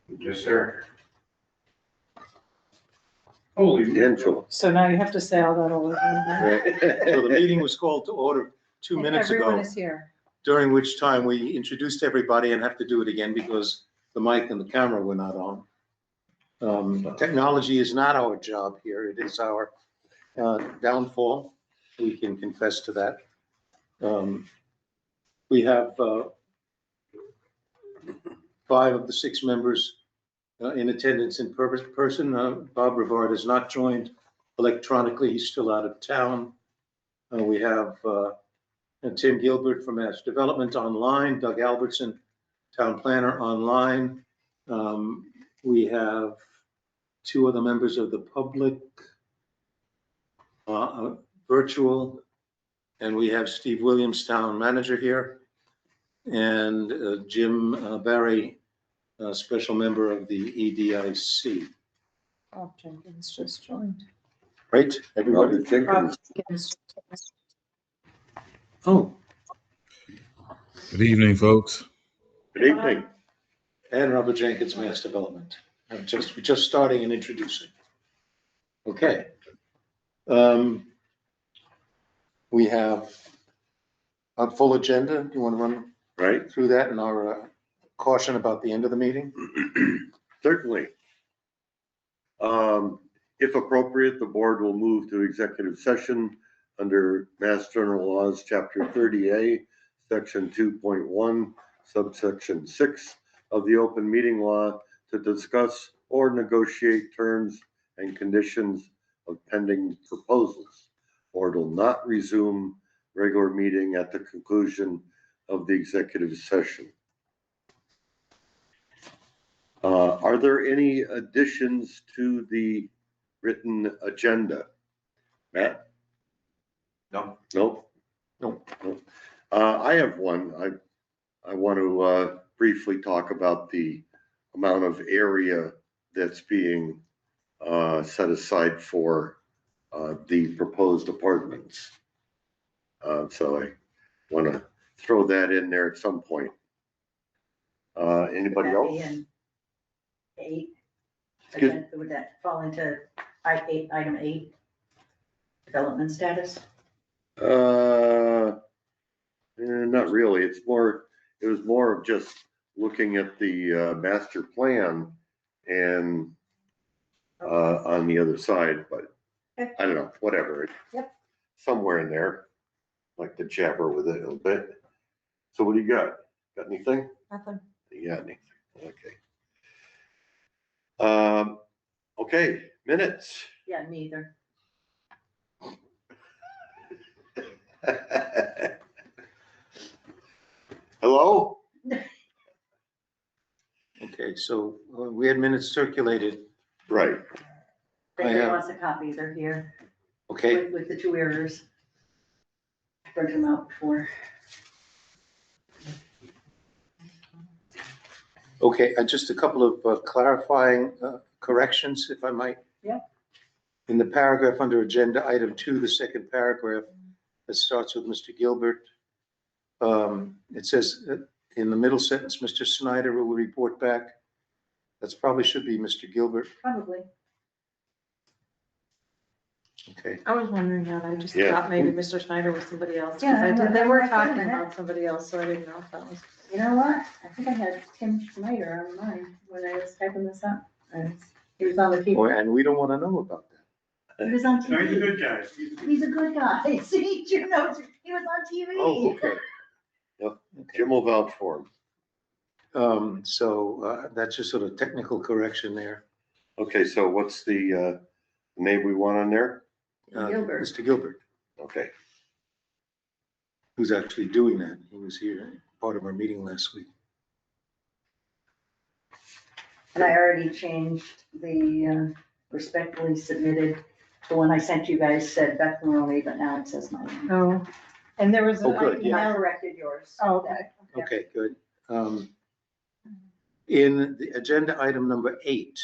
Yes, sir. Holy Angela. So now you have to say all that over again. So the meeting was called to order 2 minutes Everyone ago, is here. during which time we introduced everybody and have to do it again because the mic and the camera were not on. Technology is not our job here. It is our downfall. We can confess to that. We have 5 of the 6 members in attendance in person. Bob Rivard has not joined electronically. He's still out of town. We have Tim Gilbert from Mass Development online, Doug Albertson, Town Planner online. We have 2 other members of the public virtual, and we have Steve Williams, Town Manager here, and Jim Barry, special member of the EDIC. Bob Jenkins just joined. Right, everybody? Robert Jenkins. Oh, Good evening, folks. Good evening. and Robert Jenkins, Mass Development. We're just starting and introducing. Okay. We have a full agenda. Do you want to run Right? through that and our caution about the end of the meeting? Certainly. If appropriate, the board will move to executive session under Mass General Laws, Chapter 30A, Section 2.1, subsection 6 of the Open Meeting Law to discuss or negotiate terms and conditions of pending proposals, or it will not resume regular meeting at the conclusion of the executive session. Are there any additions to the written agenda? Matt? No. Nope. No. Nope. I have one. I want to briefly talk about the amount of area that's being set aside for the proposed apartments. So I want to throw that in there at some point. Anybody Would that be else? in 8? Excuse- Again, would that fall into item 8, development status? Not really. It was more of just looking at the master plan and on the other side, but Okay. I don't know, whatever. Yep. Somewhere in there, like to jabber with it a little bit. So what do you got? Got anything? Nothing. You got anything? Okay. Okay, minutes. Yeah, neither. Hello? Okay, so we had minutes circulated. Right. I David have- wants a copy, they're here Okay, with the 2 errors. I printed them out before. okay, just a couple of clarifying corrections, if I might. Yeah. In the paragraph under agenda item 2, the second paragraph that starts with Mr. Gilbert. It says in the middle sentence, Mr. Snyder will report back. That's probably should be Mr. Gilbert. Probably. Okay, I was wondering that. I just Yeah. thought maybe Mr. Schneider was somebody else. 'Cause Yeah, I I'm did- like, They were wait a talking minute. about somebody else, so I didn't know if that was. You know what? I think I had Tim Schneider on mine when I was typing this up. And he was on the Boy, keyboard. and we don't want to know about that. He was on No, he's a TV. good guy. He's a good guy. See, Jim knows, he was on TV. Oh, okay. Jim will vouch for him. So that's just sort of technical correction there. Okay, so what's the name we want on there? Gilbert. Mr. Gilbert, Okay, who's actually doing that. He was here, part of our meeting last week. And I already changed the respectfully submitted. The one I sent you guys said Beth Maroney, but now it says my name. Oh, and there was. Oh, good, yeah. I corrected yours. Oh, okay. Okay, good. In the agenda item number 8,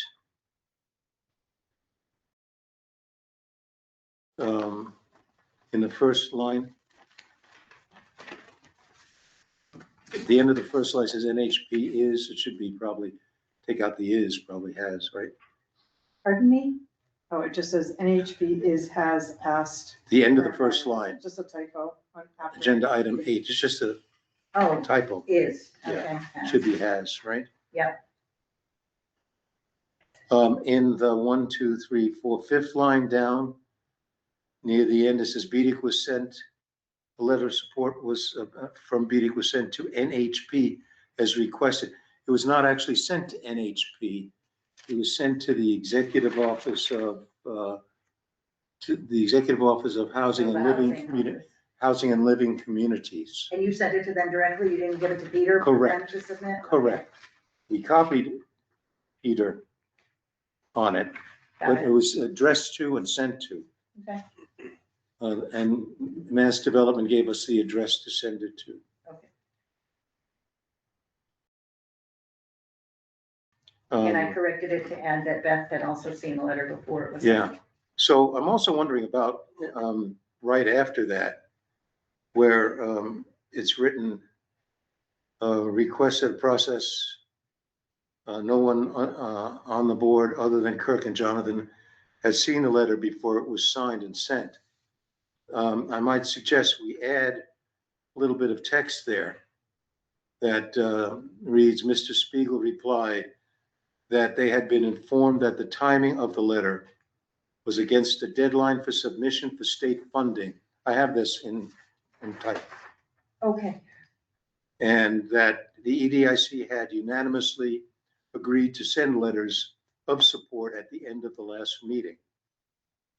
in the first line, at the end of the first line says NHP is, it should be probably take out the is, probably has, right? Pardon me? Oh, it just says NHB has asked. The end of the first line, Just a typo. On after. agenda item 8, it's just a Oh, typo. is, Yeah, okay. Should be has, right? Yep. In the 1, 2, 3, 4, fifth line down, near the end, it says BDIC was sent, the letter of support was from BDIC was sent to NHP as requested. It was not actually sent to NHP. It was sent to the Executive Office of, Housing and Living Community, Housing and Living Communities. And you sent it to them directly? You didn't give it to Peter? for them Correct. To submit? Correct. We copied Peter on it, Got but it it. was addressed to and sent to. Okay. And Mass Development gave us the address to send it to. Okay. And I corrected it to add that Beth had also seen the letter before it was. Yeah. sent. So I'm also wondering about, right after that, where, it's written, requested process. No one, on the board other than Kirk and Jonathan has seen the letter before it was signed and sent. I might suggest we add a little bit of text there that, reads, Mr. Spiegel replied that they had been informed that the timing of the letter was against the deadline for submission for state funding. I have this in type. Okay, And that the EDIC had unanimously agreed to send letters of support at the end of the last meeting.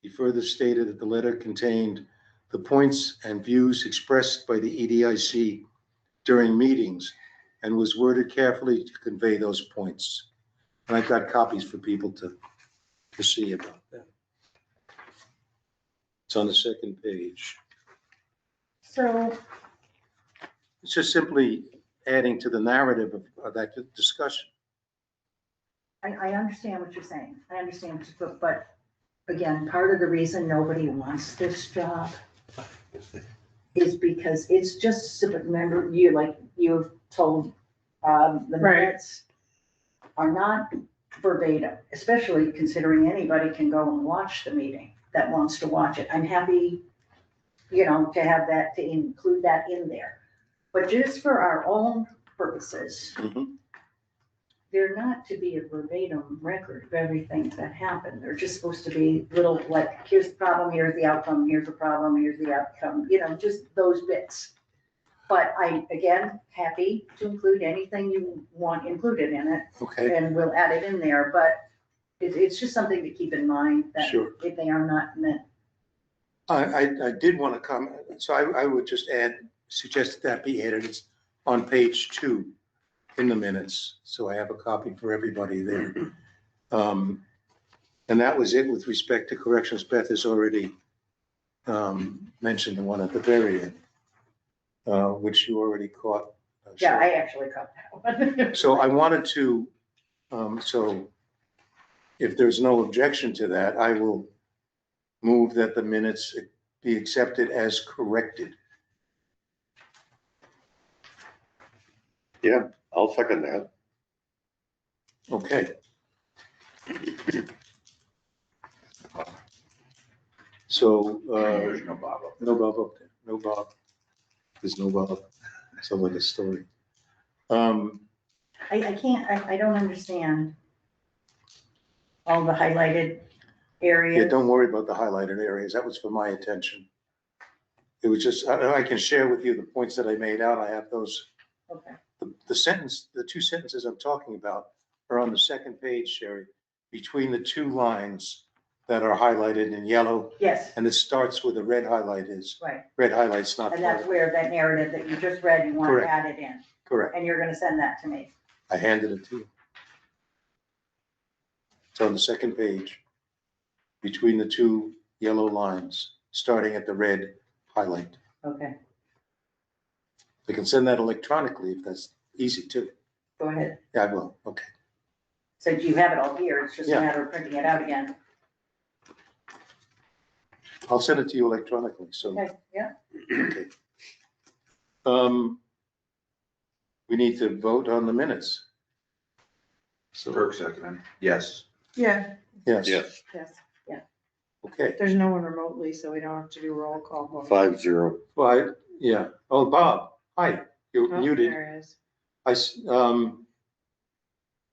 He further stated that the letter contained the points and views expressed by the EDIC during meetings and was worded carefully to convey those points. And I've got copies for people to see about that. It's on the second page. so It's just simply adding to the narrative of that discussion. I understand what you're saying. I understand, but again, part of the reason nobody wants this job is because it's just, remember, you've told, the Right. minutes are not verbatim, especially considering anybody can go and watch the meeting that wants to watch it. I'm happy, to have that, to include that in there. But just for our own purposes, they're not to be a verbatim record of everything that happened. They're just supposed to be little, like, here's the problem, here's the outcome, here's the problem, here's the outcome, just those bits. But again, happy to include anything you want included in it, Okay, and we'll add it in there, but it's just something to keep in mind that sure. if they are not meant. I did want to comment, so I would just suggest that be added. It's on page 2 in the minutes, so I have a copy for everybody there. And that was it with respect to corrections. Beth has already mentioned the one at the very end, which you already caught. Yeah, I actually caught that one. So I wanted to, so if there's no objection to that, I will move that the minutes be accepted as corrected. Yeah, I'll second that. Okay. So, There's no Bob up no Bob up there, no Bob. There's no Bob. Sounds like a story. I can't, I don't understand all the highlighted areas. Yeah, don't worry about the highlighted areas. That was for my attention. It was just, I can share with you the points that I made out. I have those. Okay, The 2 sentences I'm talking about are on the second page, Sherry, between the 2 lines that are highlighted in yellow, yes, and it starts where the red highlight is. right. Red highlight's not And part that's of it. where that narrative that you just read, you want Correct. added in, Correct. and you're gonna send that to me. I handed it to you. It's on the second page, between the 2 yellow lines, starting at the red highlight. Okay, I can send that electronically if that's easy too. go ahead. Yeah, I will. Okay. Since you have it all here, it's just a Yeah. matter of printing it out again. I'll send it to you electronically, so. Okay, yeah. Okay. We need to vote on the minutes. So, Kirk second. Yes. Yeah, yes, Yes, yes. okay. There's no one remotely, so we don't have to do roll call. vote. 5-0. Well, yeah. Oh, Bob, hi, you're Oh, muted. there it is.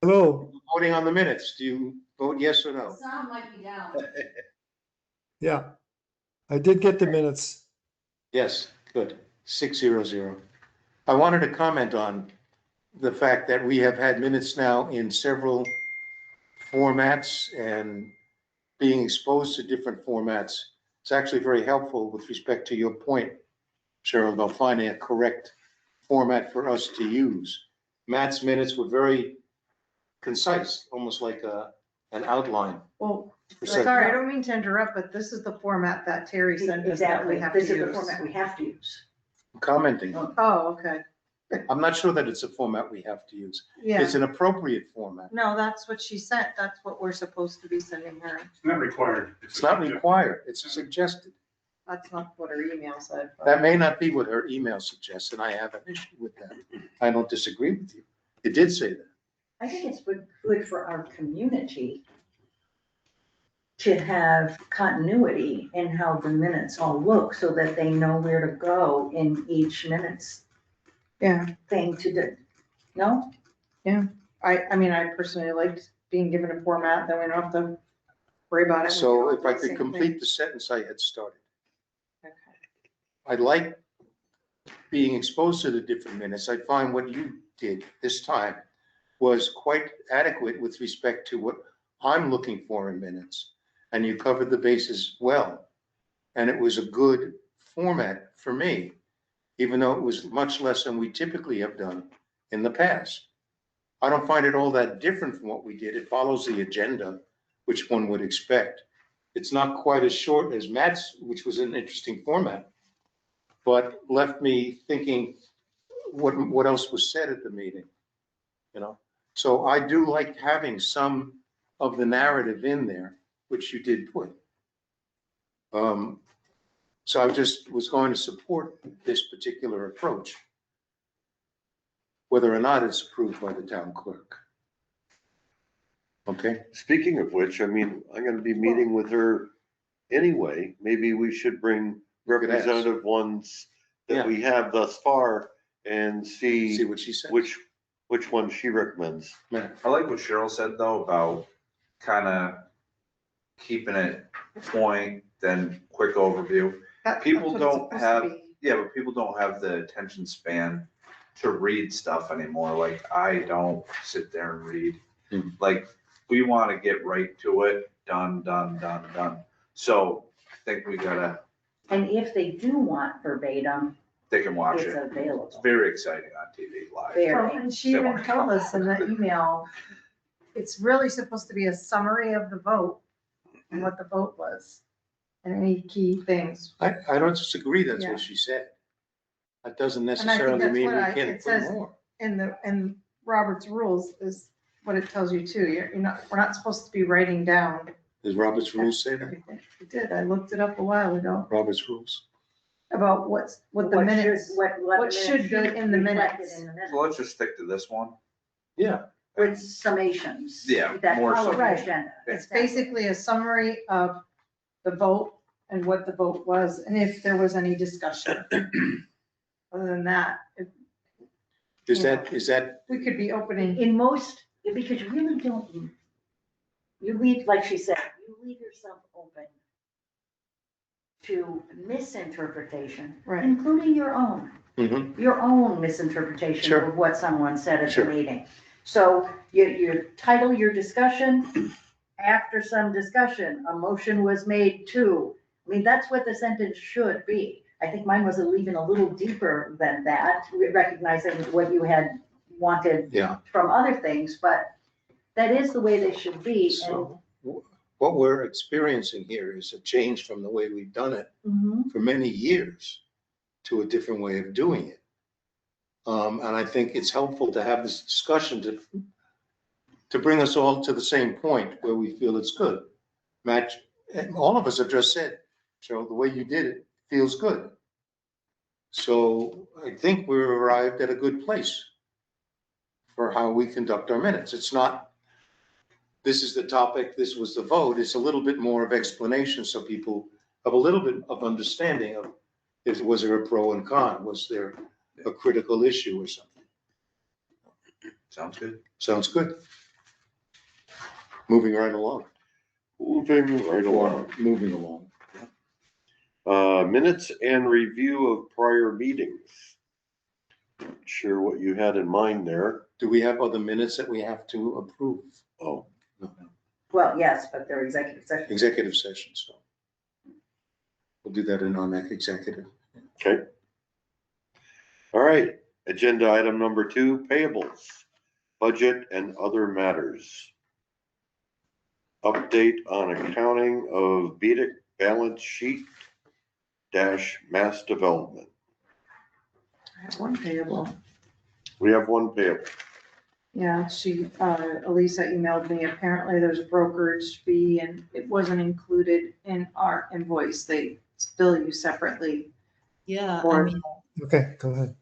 Hello, Voting on the minutes, do you vote yes or no? Sound might be down. yeah. I did get the minutes. Yes, good, 600. I wanted to comment on the fact that we have had minutes now in several formats and being exposed to different formats. It's actually very helpful with respect to your point, Cheryl, about finding a correct format for us to use. Matt's minutes were very concise, almost like an outline. Well, It's like- sorry, I don't mean to interrupt, but this is the format that Terry sent us that Exactly. we have to This is the use. format we have to use. Commenting on. Oh, okay. I'm not sure that it's a format we have to use. Yeah. It's an appropriate format. No, that's what she sent. That's what we're supposed to be sending her. It's not required. It's not required, it's suggested. That's not what her email said. but- That may not be what her email suggests, and I have an issue with that. I don't disagree with you. It did say that. I think it's good for our community to have continuity in how the minutes all look so that they know where to go in each minutes Yeah, thing to do. No? I mean, I personally liked being given a format, then we don't have to worry about it. We So can all if do I the could same complete the sentence I had started. thing. I like being exposed to the different minutes. I find what you did this time was quite adequate with respect to what I'm looking for in minutes. And you covered the bases well. And it was a good format for me, even though it was much less than we typically have done in the past. I don't find it all that different from what we did. It follows the agenda, which one would expect. It's not quite as short as Matt's, which was an interesting format, but left me thinking what else was said at the meeting, you know? So I do like having some of the narrative in there, which you did put. So I just was going to support this particular approach, whether or not it's approved by the town clerk. Okay, Speaking of which, I mean, I'm gonna be meeting with her anyway. Maybe we should bring You could ask. representative ones Yeah. that we have thus far and see see what she said. which one she recommends. Matt, I like what Cheryl said though about kind of keeping it point, then quick overview. That's People what it's don't supposed to have- be. Yeah, but people don't have the attention span to read stuff anymore. Like I don't sit there and read. Hmm. Like we want to get right to it, done. So I think we gotta, And if they do want verbatim, they can watch it's it. It's available. very exciting on TV live. Very. Well, and she even told us in that email, it's really supposed to be a summary of the vote and what the vote was and any key things. I don't disagree, that's Yeah. what she said. That doesn't I think necessarily that's mean what we it can't put says. more. In Robert's rules is what it tells you too. You're not, we're not supposed to be writing down Does Robert's rules say that? everything. It did. I looked it up a while ago Robert's rules? about what the minutes. what should be in the reflected minutes. in the minutes. So let's just stick to this one. Yeah. With summations. Yeah, That more follow the Right. agenda. It's basically a summary of the vote and what the vote was, and if there was any discussion. Other than that, Is that, we could be opening, In most, because you really don't, you leave, like she said, you leave yourself open to misinterpretation, right, including your own misinterpretation Sure. of what someone said at the Sure. meeting. So you title your discussion, after some discussion, a motion was made to. I mean, that's what the sentence should be. I think mine was even a little deeper than that, recognizing what you had wanted yeah, from other things, but that is the way they should be. so what we're experiencing here is a change from the way we've done it And for many years to a different way of doing it. And I think it's helpful to have this discussion to bring us all to the same point where we feel it's good. Matt, all of us have just said, Cheryl, the way you did it feels good. So I think we've arrived at a good place for how we conduct our minutes. It's not this is the topic, this was the vote, it's a little bit more of explanation, so people have a little bit of understanding of if was there a pro and con, was there a critical issue or something. Sounds good. Sounds good. Moving right along. Moving right along. Moving along. Minutes and review of prior meetings. Not sure what you had in mind there. Do we have other minutes that we have to approve? Oh, No. Well, yes, but they're executive session. Executive session, so. We'll do that in our next executive. okay. All right, agenda item number 2, payables, budget and other matters. Update on accounting of EDIC balance sheet dash mass development. I have one payable. We have one payable. Yeah, Elisa emailed me, apparently there's a brokerage fee and it wasn't included in our invoice, they bill you separately. Yeah, I for mean, Okay, go ahead.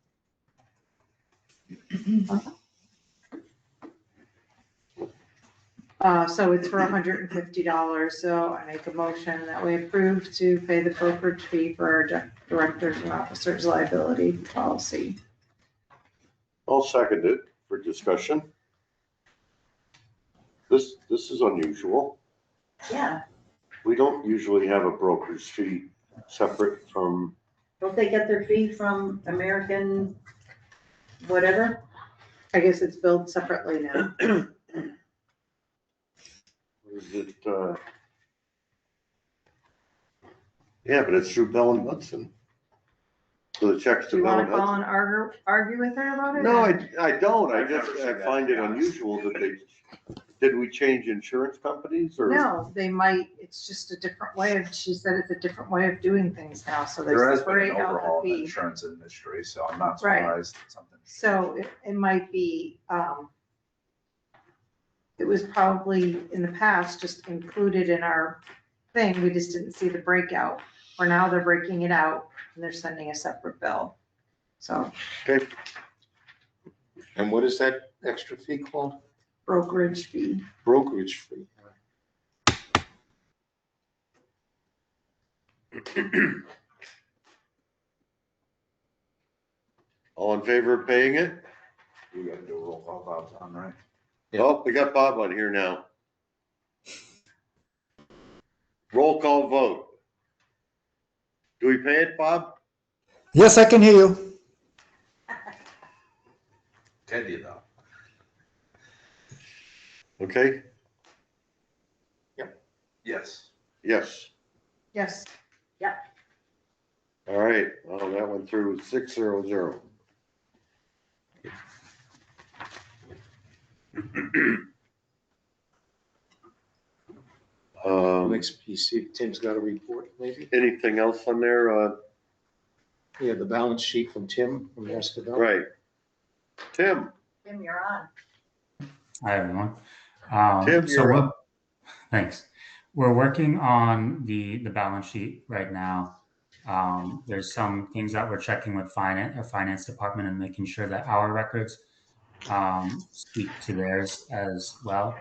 So it's for $150, so I make a motion that we approve to pay the brokerage fee for our directors and officers liability policy. I'll second it for discussion. This is unusual. Yeah, We don't usually have a broker's fee separate from, don't they get their fee from American whatever? I guess it's billed separately now. is it, yeah, but it's through Bell and Hudson. So the check's Do to you Bell wanna and call Hudson. and argue with her about it? No, I don't. I've never seen I that, find to it be honest. unusual that did we change insurance companies or? No, they might, it's just a different way of, she said it's a different way of doing things now, so There they has been separate an out overhaul the in the fee. insurance industry, so I'm not Right. surprised that something. So it might be, it was probably in the past just included in our thing, we just didn't see the breakout. Or now they're breaking it out and they're sending a separate bill. So Okay, And what is that extra fee called? brokerage fee. Brokerage fee. all in favor of paying it? We gotta do a roll call, Bob's on, right? Yeah. Oh, we got Bob on here now. Roll call vote. Do we pay it, Bob? Yes, I can hear you. Can you though? Okay, Yes. yes. Yes. All right, well, that went through 600. Next PC, Tim's got a report, maybe? Anything else on there? Yeah, the balance sheet from Tim from Mass Development. Right. Tim, Tim, you're on. Hi, everyone. Tim, So you're up. thanks. We're working on the balance sheet right now. There's some things that we're checking with our finance department and making sure that our records speak to theirs as well.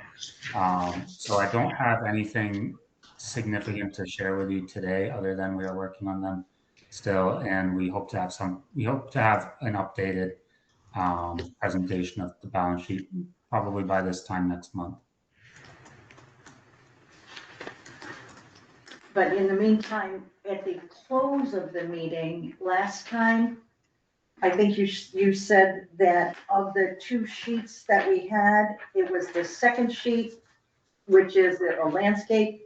So I don't have anything significant to share with you today, other than we are working on them still, and we hope to have an updated presentation of the balance sheet probably by this time next month. But in the meantime, at the close of the meeting last time, I think you said that of the 2 sheets that we had, it was the second sheet, which is a landscape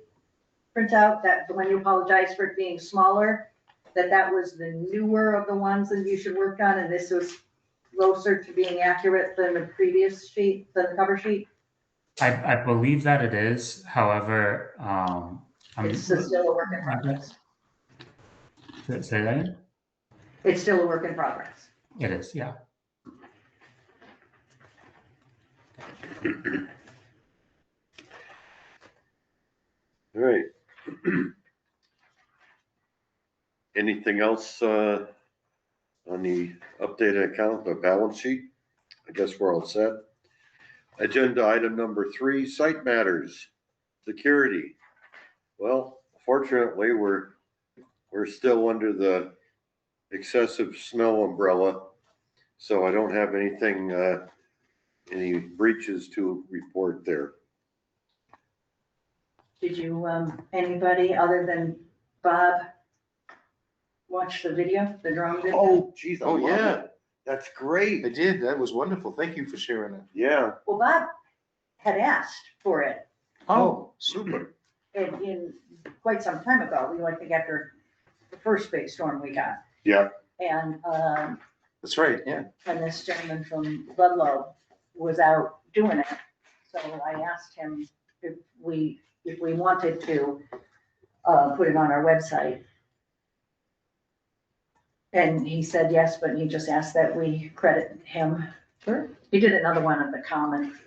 printout, that when you apologize for it being smaller, that was the newer of the ones that you should work on, and this was closer to being accurate than the previous sheet, than the cover sheet? I believe that it is. However, It's still a work in progress. Say that again? It's still a work in progress. It is, yeah. All right. Anything else on the updated account, the balance sheet? I guess we're all set. Agenda item number 3, site matters, security. Well, fortunately, we're still under the excessive snow umbrella, so I don't have anything, any breaches to report there. Did you, anybody other than Bob watch the video, the drone video? Oh, geez, I Oh, love yeah. it. That's great. I did. That was wonderful. Thank you for sharing it. Yeah. Well, Bob had asked for it Oh, super. in quite some time ago, I think after the first big storm we got. Yeah. And, That's right, yeah. and this gentleman from Ludlow was out doing it. So I asked him if we wanted to, put it on our website. And he said yes, but he just asked that we credit him. Sure. He did another one of the common.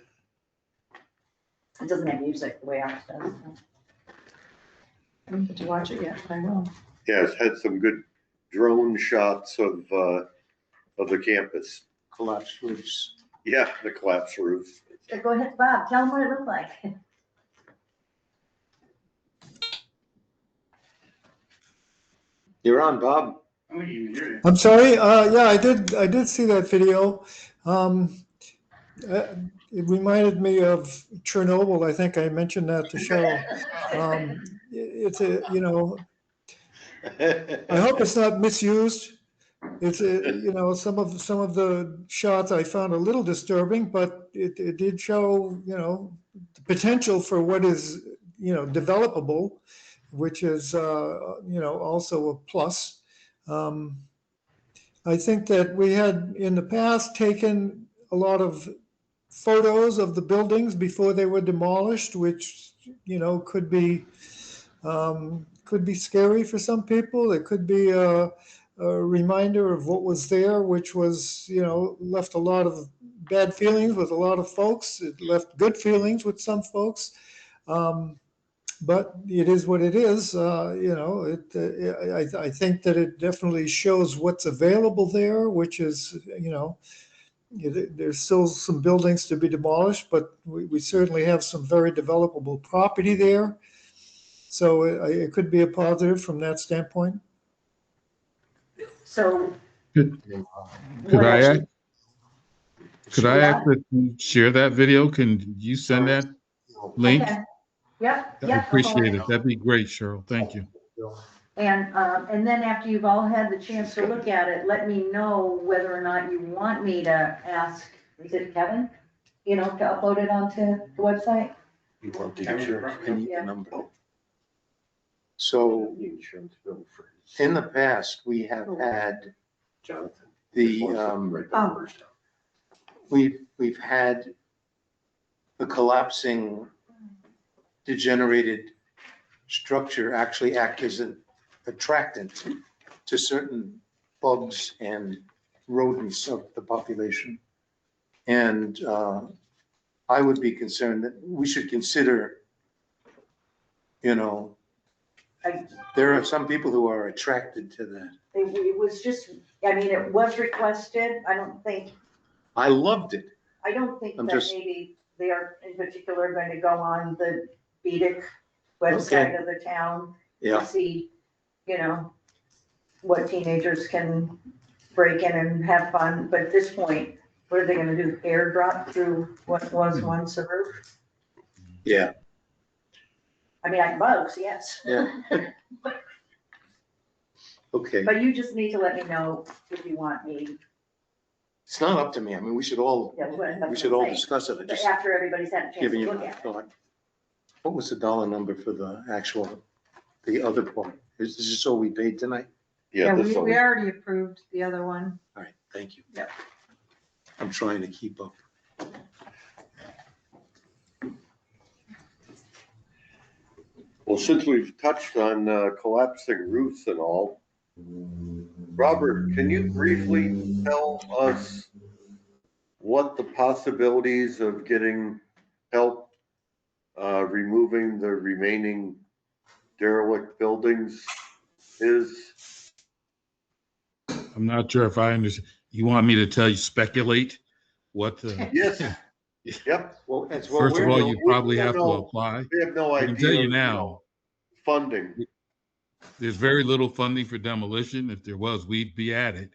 It doesn't have music the way ours does. I didn't get to watch it yet, but I will. Yeah, it's had some good drone shots of the campus. Collapsed roofs. Yeah, the collapsed roof. Go ahead, Bob, tell him what it looked like. You're on, Bob. I'm sorry, yeah, I did see that video. It reminded me of Chernobyl. I think I mentioned that to Cheryl. It's a, you know, I hope it's not misused. It's a, you know, some of the shots I found a little disturbing, but it did show, you know, the potential for what is, you know, developable, which is, you know, also a plus. I think that we had in the past taken a lot of photos of the buildings before they were demolished, which, you know, could be scary for some people. It could be a reminder of what was there, which was, you know, left a lot of bad feelings with a lot of folks. It left good feelings with some folks. But it is what it is. You know, I think that it definitely shows what's available there, which is, you know, there's still some buildings to be demolished, but we certainly have some very developable property there. So it could be a positive from that standpoint. So. Could what I else- ask that you share that video? Can you send that link? Okay. Yep, I yep. appreciate it. That'd be great, Cheryl. Thank you. And then after you've all had the chance to look at it, let me know whether or not you want me to ask, is it Kevin? You know, to upload it onto the website? You want the I insurance need Yeah. the number. So the insurance bill for in the past, we have had Jonathan. the, we've had the collapsing degenerated structure actually act as an attractant to certain bugs and rodents of the population. And I would be concerned that we should consider, you know, there are some people who are attracted to that. It was just, I mean, it was requested. I don't think I loved it. that I'm just- maybe they are in particular going to go on the EDIC website of the town to Yeah, see, you know, what teenagers can break in and have fun. But at this point, what are they gonna do? Airdrop through what was once a roof? yeah, I mean, like bugs, yes. yeah. Okay, But you just need to let me know if you want me, it's not up to me. I mean, we should all, yeah, that's we should what all I'm saying. discuss it. I But just after everybody's had a chance giving to you look a at it. thought. What was the dollar number for the actual, the other part? Is this all we paid tonight? Yeah, this we one. already approved the other one. All right, thank you. Yep. I'm trying to keep up. Well, since we've touched on collapsing roofs and all, Robert, can you briefly tell us what the possibilities of getting help removing the remaining derelict buildings is? I'm not sure if I understand. You want me to tell you, speculate what? Yes, Yep. Well, that's what First of we're all, doing. you probably don't have to know. apply. We have no I can tell idea, you now, funding. there's very little funding for demolition. If there was, we'd be at it.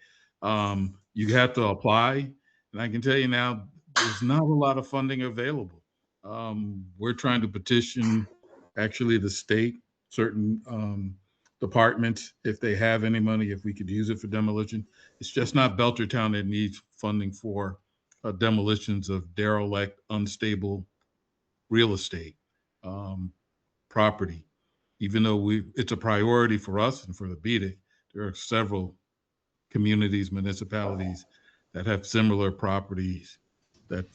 You have to apply, and I can tell you now, there's not a lot of funding available. We're trying to petition, actually, the state, certain departments, if they have any money, if we could use it for demolition. It's just not Belchertown that needs funding for demolitions of derelict, unstable real estate property. Even though it's a priority for us and for the BEDIC, there are several communities, municipalities that have similar properties that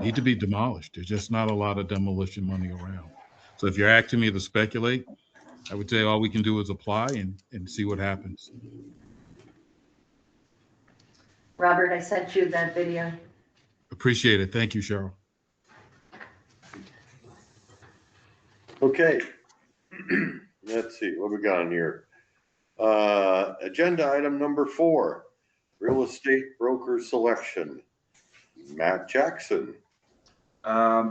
need to be demolished. There's just not a lot of demolition money around. So if you're asking me to speculate, I would say all we can do is apply and see what happens. Robert, I sent you that video. Appreciate it. Thank you, Cheryl. Okay. Let's see, what we got on here? Agenda item number 4, real estate broker selection. Matt Jackson.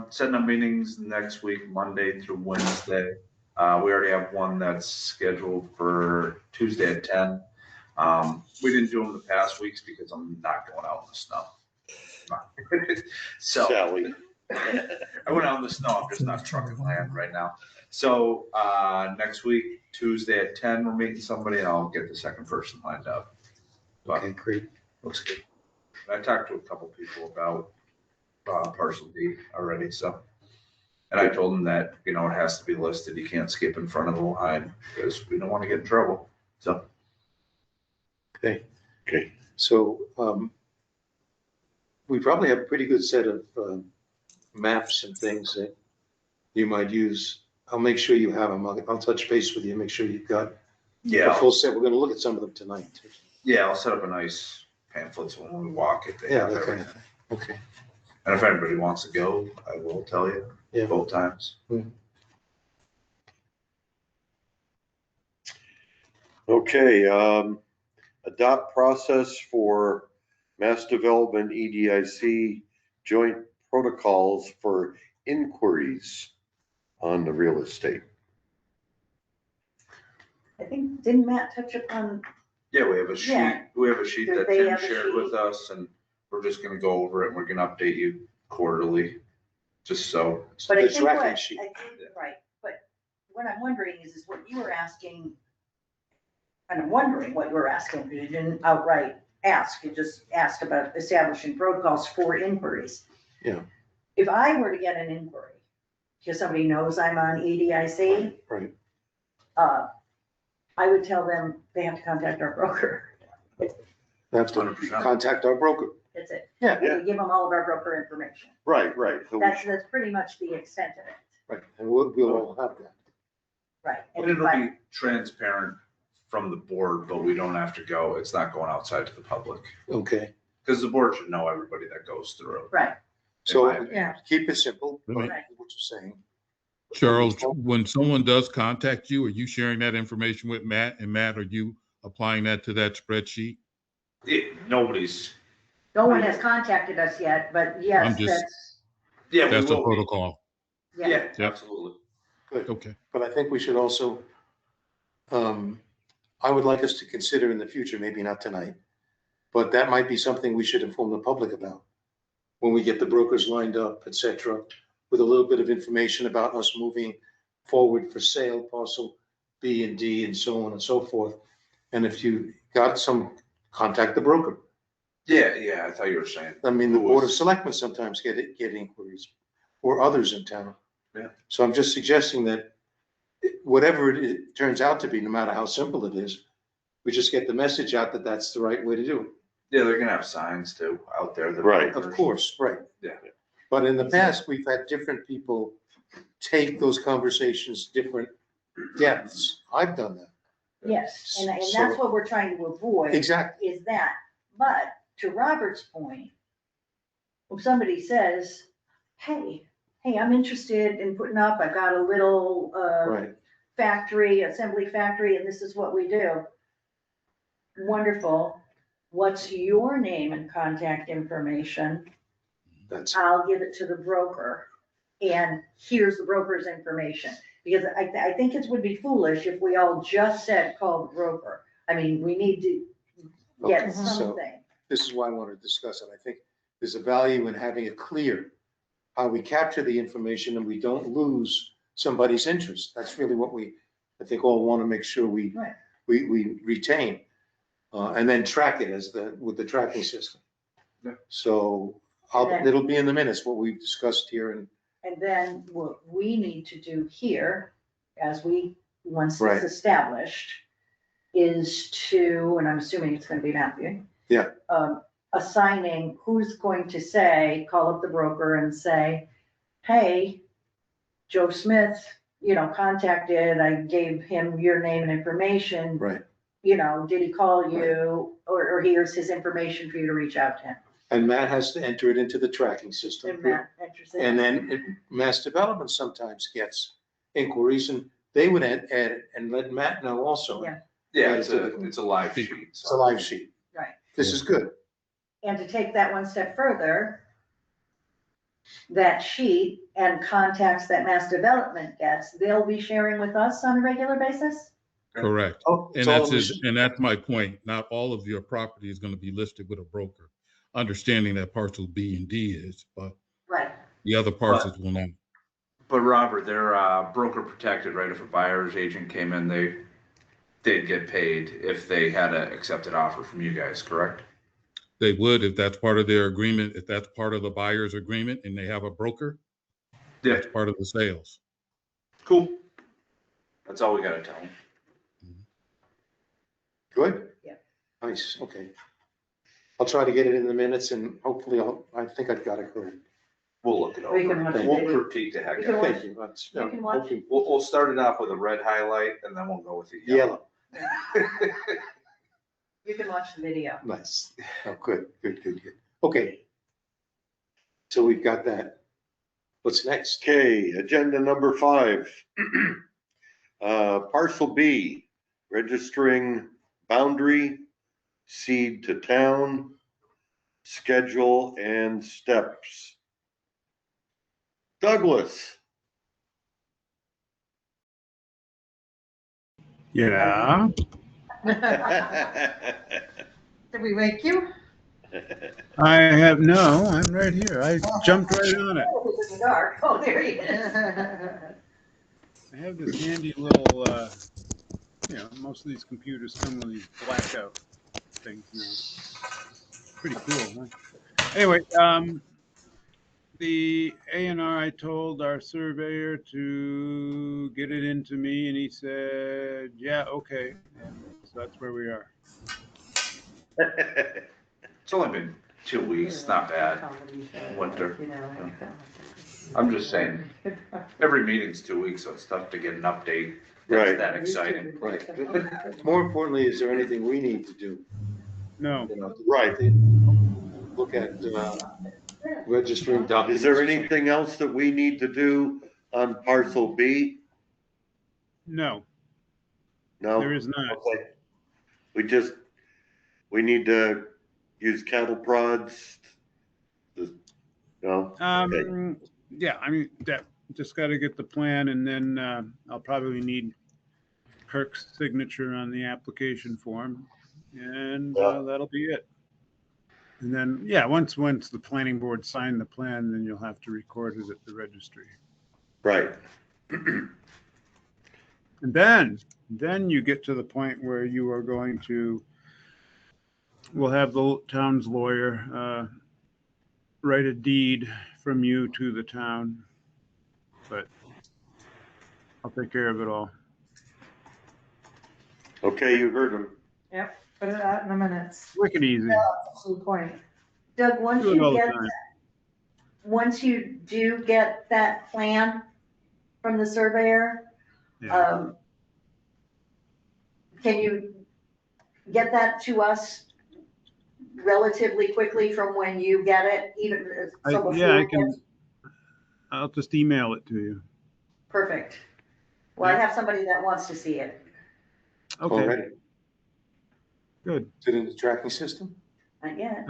Setting up meetings next week, Monday through Wednesday. We already have one that's scheduled for Tuesday at 10. We didn't do them the past weeks because I'm not going out in the snow. So Sally. I went out in the snow. I'm just not trucking land right now. So next week, Tuesday at 10, we're meeting somebody, and I'll get the second person lined up. But Okay, great. looks good. I talked to a couple people about parcel D already, so. And I told them that, it has to be listed. You can't skip in front of the line because we don't want to get in trouble. So. Okay. Okay. So we probably have a pretty good set of maps and things that you might use. I'll make sure you have them. I'll touch base with you, make sure you've got a Yeah. full set. We're gonna look at some of them tonight. Yeah, I'll set up a nice pamphlet so when we walk it. They Yeah, have that kind everything. of thing. Okay. And if anybody wants to go, I will tell you Yeah. both times. Okay, adopt process for mass development EDIC joint protocols for inquiries on the real estate. I think, didn't Matt touch upon, Yeah, we have a sheet. Yeah. We have a sheet Do that they Tim have a shared sheet? with us, and we're just gonna go over it. And we're gonna update you quarterly, just so. but I The think what, tracking I sheet. think, right, but what I'm wondering is what you were asking, and I'm wondering what you were asking, because you didn't outright ask, you just asked about establishing protocols for inquiries. Yeah. If I were to get an inquiry, because somebody knows I'm on EDIC, Right. I would tell them they have to contact our broker. They have to 100%. contact our broker. That's it. Yeah. We give them all of our broker information. Right. So we That's pretty much the extent of it, Right. And we'll all have that. right? And it'll be transparent from the board, but we don't have to go. It's not going outside to the public. Okay. Because the board should know everybody that goes through. Right, So Yeah. keep it simple, Let like me- what you're saying. Charles, when someone does contact you, are you sharing that information with Matt? And Matt, are you applying that to that spreadsheet? Nobody's, no one has contacted us yet, but yes, I'm just- that's, yeah, we That's the will be. protocol. yeah, Yeah, Yep. absolutely. Good. Okay. But I think we should also, I would like us to consider in the future, maybe not tonight, but that might be something we should inform the public about. When we get the brokers lined up, et cetera, with a little bit of information about us moving forward for sale, parcel B and D and so on and so forth. And if you got some, contact the broker. Yeah, I thought you were saying. I mean, the Who Board of was- Selectmen sometimes get inquiries, or others in town. Yeah. So I'm just suggesting that whatever it turns out to be, no matter how simple it is, we just get the message out that that's the right way to do Yeah, they're gonna have signs too out there. Right. it. Of course, right. Yeah. But in the past, we've had different people take those conversations different depths. I've done that. yes, and that's So- what we're trying to avoid. Exactly. Is that, but to Robert's point, if somebody says, hey, I'm interested in putting up, I've got a little, Right. factory, assembly factory, and this is what we do. Wonderful. What's your name and contact information? That's, I'll give it to the broker, and here's the broker's information. Because I think it would be foolish if we all just said, call the broker. I mean, we need to Okay, get so something. this is why I want to discuss it. I think there's a value in having it clear how we capture the information and we don't lose somebody's interest. That's really what we, I think, all want to make sure we Right. we retain. And then track it with the tracking system. Yeah. So And then- it'll be in the minutes, what we discussed here, and And then what we need to do here, once Right. it's established, is to, and I'm assuming it's gonna be Matthew. Yeah. Assigning who's going to say, call up the broker and say, hey, Joe Smith, contacted, I gave him your name and information. right. Did he call you? Or here's his information for you to reach out to him. And Matt has to enter it into the tracking system. And Matt enters it. And then Mass Development sometimes gets inquiries, and they would add it and let Matt know also. Yeah. Yeah, it's a live sheet. It's a live sheet. Right. This is good. And to take that one step further, that sheet and contacts that Mass Development gets, they'll be sharing with us on a regular basis? Correct. Oh, And that's my point. Not all of your property is going to be listed with a broker, understanding that parcel B and D is, but Right. the other parcels will not. But Robert, they're broker protected, right? If a buyer's agent came in, they'd get paid if they had an accepted offer from you guys, correct? They would, if that's part of their agreement, if that's part of the buyer's agreement and they have a broker, Yeah, that's part of the sales. cool. That's all we gotta tell them. Good? Yeah. Nice, okay. I'll try to get it in the minutes and hopefully I think I've got it correct. We'll look it We can over. watch the We'll video. critique the heck We out can of it. Thank you. That's, You can watch. hopefully- We'll start it off with a red highlight and then we'll go with the yellow. You can watch the video. Nice. Oh, good. Okay. So we've got that. What's next? okay, agenda number 5. Parcel B, registering boundary, seed to town, schedule and steps. Douglas. Yeah, Did we wake you? I have, no, I'm right here. I jumped right on it. Oh, it's in the dark. Oh, there he is. I have this handy little, most of these computers come with these blackout things now. Pretty cool, huh? Anyway, the A&R, I told our surveyor to get it into me, and he said, yeah, okay. And so that's where we are. It's only been 2 weeks, it's not bad. Winter. I'm just saying, every meeting's 2 weeks, so it's tough to get an update. Right. That's that exciting. Right. More importantly, is there anything we need to do? No, Right. Look at registering documents. Is there anything else that we need to do on parcel B? no, No? there is not. Okay. We need to use cattle prods? No? Okay. Yeah, I mean, just got to get the plan, and then I'll probably need Kirk's signature on the application form, and Yeah. that'll be it. And then, yeah, once the planning board signed the plan, then you'll have to record it at the registry. Right. And then you get to the point where you are going to, we'll have the town's lawyer write a deed from you to the town, but I'll take care of it all. Okay, you heard him. Yep, put it out in the minutes. Wicked easy. Good point. Doug, once Do it all you the get, time. once you do get that plan from the surveyor, Yeah. can you get that to us relatively quickly from when you get it, even so before Yeah, I it can, gets- I'll just email it to you. Perfect. Well, I have somebody that wants to see it. Okay, Already. good. Is it in the tracking system? Not yet.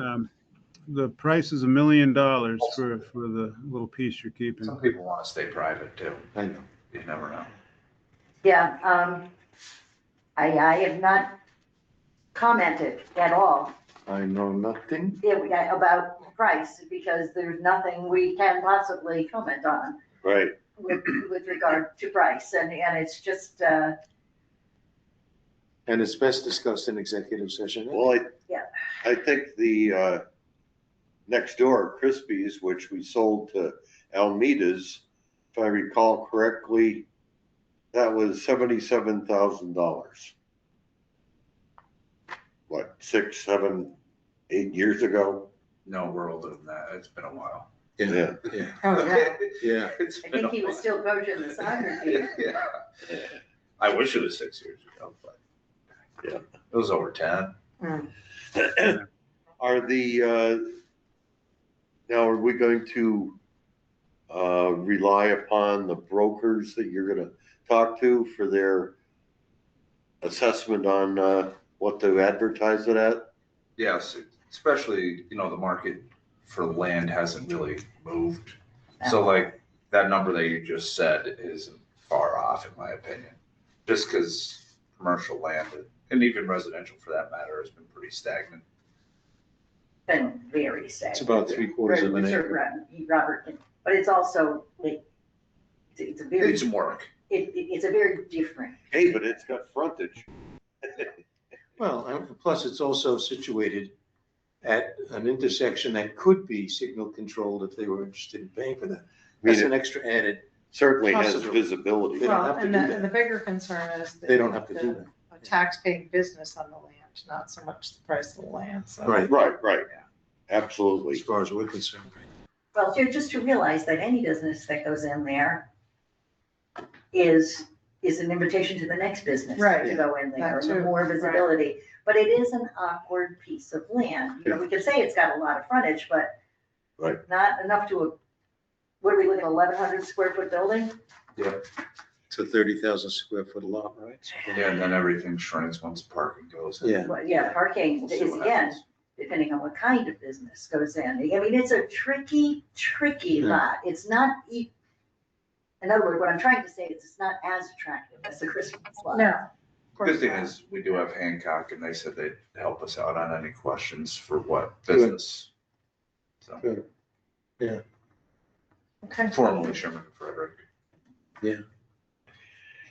the price is $1 million for the little piece you're keeping. Some people want to stay private too. I know. You never know. Yeah, I have not commented at all I know nothing. about price because there's nothing we can possibly comment on Right. with regard to price. And it's just, And it's best discussed in executive session. Well, Yeah. I think the next door Crispies, which we sold to Almeida's, if I recall correctly, that was $77,000. What, 6, 7, 8 years ago? No, we're older than that. It's been a while. Yeah, yeah, Oh, yeah. yeah. It's I been think a he was while. still coaching the soccer team. Yeah. I wish it was 6 years ago, but Yeah. it was over 10. Are now are we going to rely upon the brokers that you're gonna talk to for their assessment on what to advertise it at? Yes, especially, the market for land hasn't really moved. So like that number that you just said isn't far off in my opinion. Just because commercial land and even residential for that matter has been pretty stagnant. Been very sad. It's about 3/4 of an acre. Robert, but it's also, it's a very, It's work. it's a very different. Hey, but it's got frontage. Well, and plus it's also situated at an intersection that could be signal controlled if they were interested in paying for that. That's an extra added. Certainly has Possibly. visibility. They don't Well, have to and do the, that. and the bigger concern is that. They don't have to do that. A tax-paying business on the land, not so much the price of the land, so. Right, Right. Absolutely. as far as we're concerned. Well, just to realize that any business that goes in there is an invitation to the next business Right. to go in there, That and the too, more right. visibility. But it is an awkward piece of land. We could say it's got a lot of frontage, but Right. not enough to, what are we looking at, 1,100 square foot building? It's a 30,000 square foot lot, right? Yeah, and then everything shrinks once parking goes in. Yeah. Well, yeah, parking We'll see is what again, happens. depending on what kind of business goes in. I mean, it's a tricky Yeah. lot. It's not, in other words, what I'm trying to say is it's not as attractive as the Christmas lot. No. of course Good thing not. is, we do have Hancock, and they said they'd help us out on any questions for what Good. business. So, Good. Yeah. Okay, formerly Sherman and Frederick.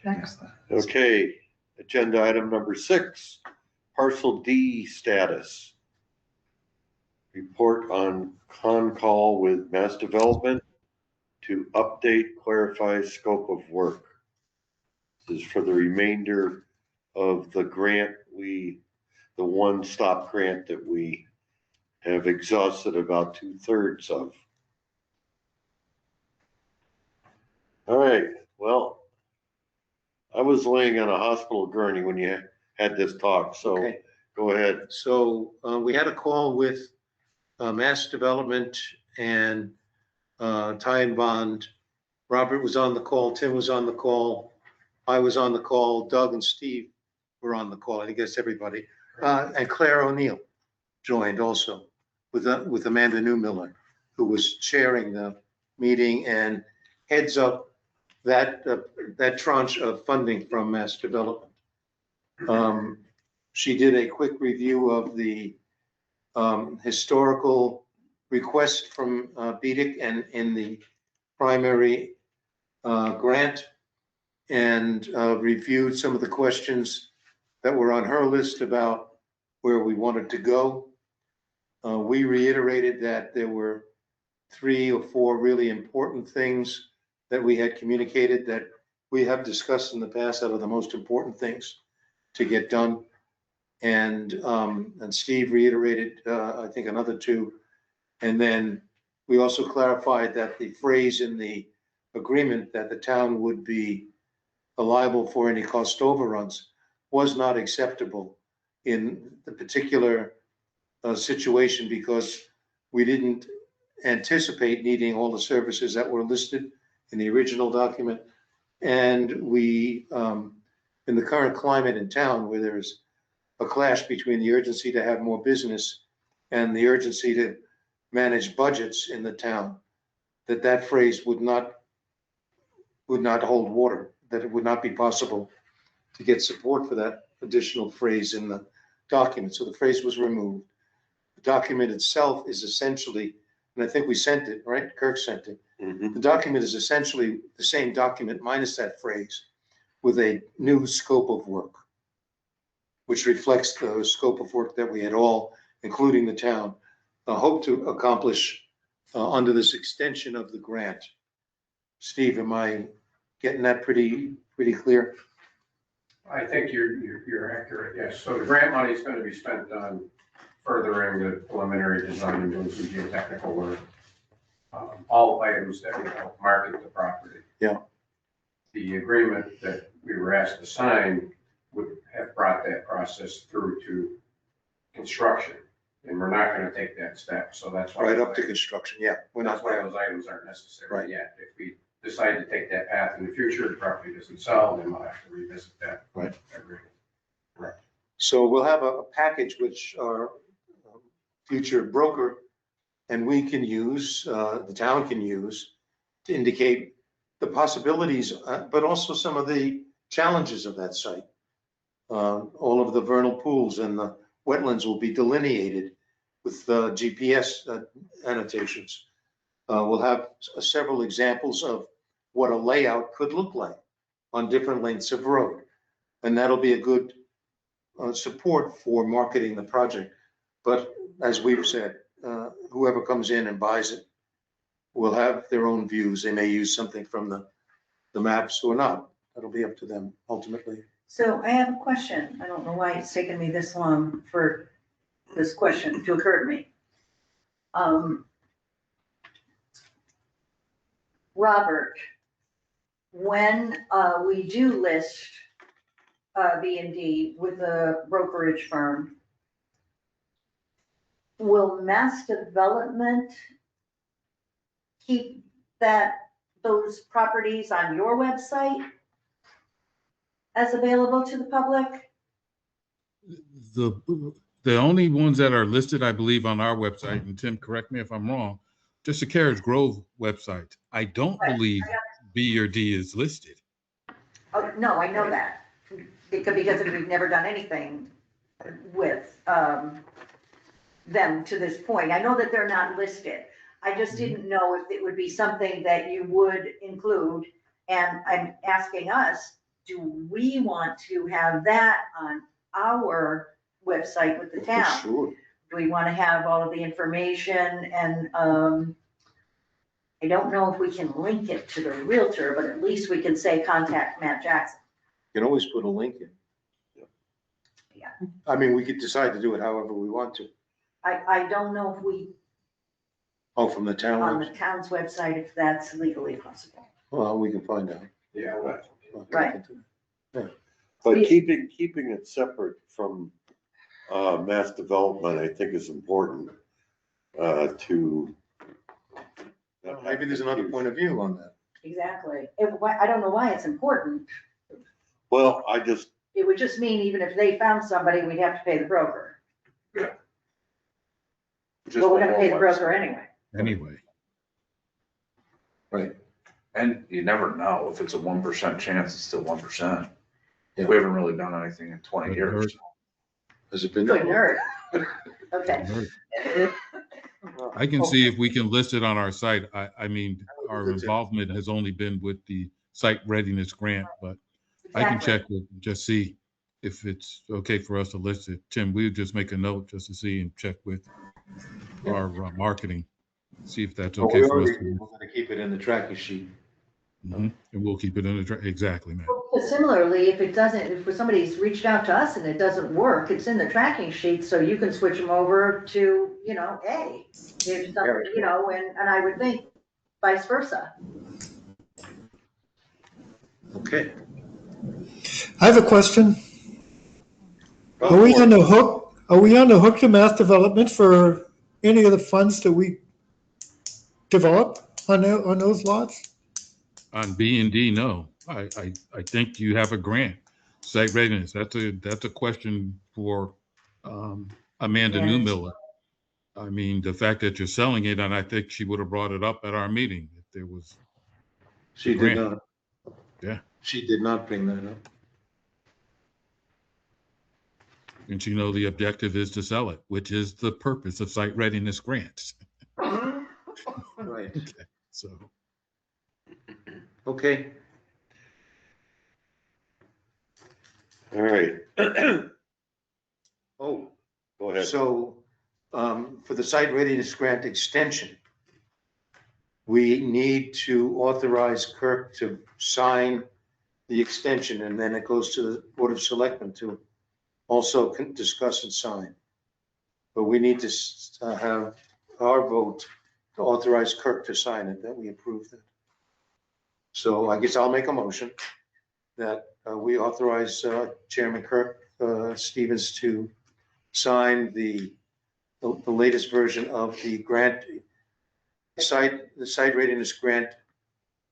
next. Okay, agenda item number 6, parcel D status. Report on con call with Mass Development to update, clarify scope of work. This is for the remainder of the grant the one-stop grant that we have exhausted about 2/3 of. All right, well, I was laying on a hospital gurney when you had this talk, so Okay. go ahead. So we had a call with Mass Development and Ty and Bond. Robert was on the call, Tim was on the call, I was on the call, Doug and Steve were on the call, I guess everybody. And Claire O'Neill joined also with Amanda Newmiller, who was chairing the meeting and heads up that tranche of funding from Mass Development. She did a quick review of the historical request from EDIC and in the primary grant, and reviewed some of the questions that were on her list about where we wanted to go. We reiterated that there were 3 or 4 really important things that we had communicated that we have discussed in the past that are the most important things to get done. And Steve reiterated, I think, another 2. And then we also clarified that the phrase in the agreement that the town would be liable for any cost overruns was not acceptable in the particular situation, because we didn't anticipate needing all the services that were listed in the original document. And we, in the current climate in town, where there's a clash between the urgency to have more business and the urgency to manage budgets in the town, that phrase would not hold water, that it would not be possible to get support for that additional phrase in the document. So the phrase was removed. The document itself is essentially, and I think we sent it, right? Kirk sent it. The document is essentially the same document minus that phrase with a new scope of work, which reflects the scope of work that we had all, including the town, hope to accomplish under this extension of the grant. Steve, am I getting that pretty clear? I think you're accurate, yes. So the grant money is going to be spent on furthering the preliminary design and doing some geotechnical work. All items that will help market the property. Yeah. The agreement that we were asked to sign would have brought that process through to construction. And we're not going to take that step, so that's why. Right up to construction, yeah. That's why those items aren't necessary Right. yet. If we decide to take that path in the future, the property doesn't sell, then we'll have to revisit that. Right. Agreement. So we'll have a package which our future broker and we can use, the town can use to indicate the possibilities, but also some of the challenges of that site. All of the vernal pools and the wetlands will be delineated with GPS annotations. We'll have several examples of what a layout could look like on different lengths of road. And that'll be a good support for marketing the project. But as we've said, whoever comes in and buys it will have their own views. They may use something from the maps or not. That'll be up to them ultimately. So I have a question. I don't know why it's taken me this long for this question to occur to me. Robert, when we do list B&D with a brokerage firm, will Mass Development keep those properties on your website as available to the public? The only ones that are listed, I believe, on our website, and Tim, correct me if I'm wrong, just the Carriage Grove website. I don't believe B or D is listed. Oh, no, I know that, because we've never done anything with them to this point. I know that they're not listed. I just didn't know if it would be something that you would include. And I'm asking us, do we want to have that on our website with the town? For sure. Do we want to have all of the information? And I don't know if we can link it to the Realtor, but at least we can say contact Matt Jackson. You can always put a link in. Yeah. I mean, we could decide to do it however we want to. I don't know if we, Oh, from the town? on the town's website, if that's legally possible. Well, we can find out. Yeah, Right. But keeping it separate from mass development, I think is important to. Maybe there's another point of view on that. Exactly. I don't know why it's important. Well, It would just mean even if they found somebody, we'd have to pay the broker. Well, we're gonna pay the broker anyway. Anyway, Right. And you never know if it's a 1% chance, it's still 1%. Yeah. We haven't really done anything in 20 years. Has it been? Good nerd. Okay. I can see if we can list it on our site. I mean, our involvement has only been with the site readiness grant, but I can check with, just see if it's okay for us to list it. Tim, we'll just make a note just to see and check with our marketing, see if that's okay for us. We're gonna keep it in the tracking sheet. And we'll keep it in the, exactly, man. Well, similarly, if somebody's reached out to us and it doesn't work, it's in the tracking sheet, so you can switch them over to, A. If something, and I would think vice versa. Okay. I have a question. Are we on the hook to mass development for any of the funds that we develop on those lots? On B and D, no. I think you have a grant, site readiness. That's a question for Amanda Yeah. Newmiller. I mean, the fact that you're selling it, and I think she would have brought it up at our meeting if there was. She did grant. not. Yeah. She did not bring that up. And you know, the objective is to sell it, which is the purpose of site readiness grants. Right, Okay, so. okay. All right. Oh, Go ahead. so, for the site readiness grant extension, we need to authorize Kirk to sign the extension, and then it goes to the Board of Selectmen to also discuss and sign. But we need to have our vote to authorize Kirk to sign it, that we approve that. So I guess I'll make a motion that we authorize Chairman Kirk Stevens to sign the latest version of the grant the site readiness grant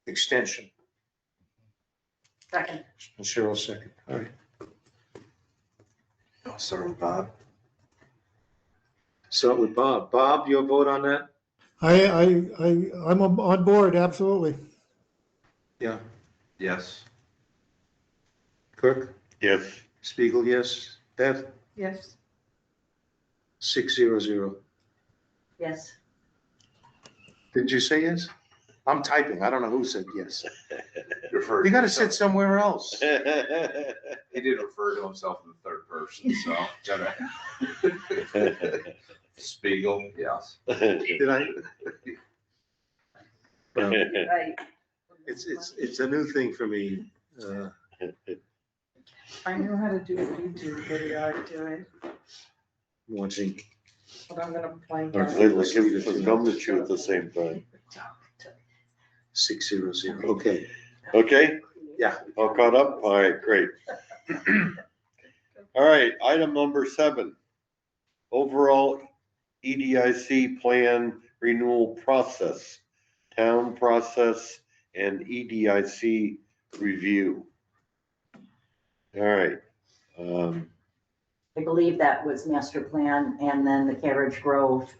extension. Second. And Cheryl second. All right. I'll start with Bob. Start with Bob. Bob, your vote on that? I'm on board, absolutely. Yeah. Yes. Kirk? Yes. Spiegel, yes. Beth? Yes. 600. Yes. Did you say yes? I'm typing. I don't know who said yes. Refer You to gotta himself. sit somewhere else. He did refer to himself in the third person, so. gotta- Spiegel, yes. Did I? Well, Right. it's a new thing for me. I knew how to do a YouTube video, I'd do it, Watching. but I'm gonna blank Or out. they like give us gum to chew at the same time. 600. Okay. Okay? Yeah. All caught up? All right, great. All right, item number 7. Overall EDIC plan renewal process, town process, and EDIC review. All right. I believe that was master plan and then the Carriage Grove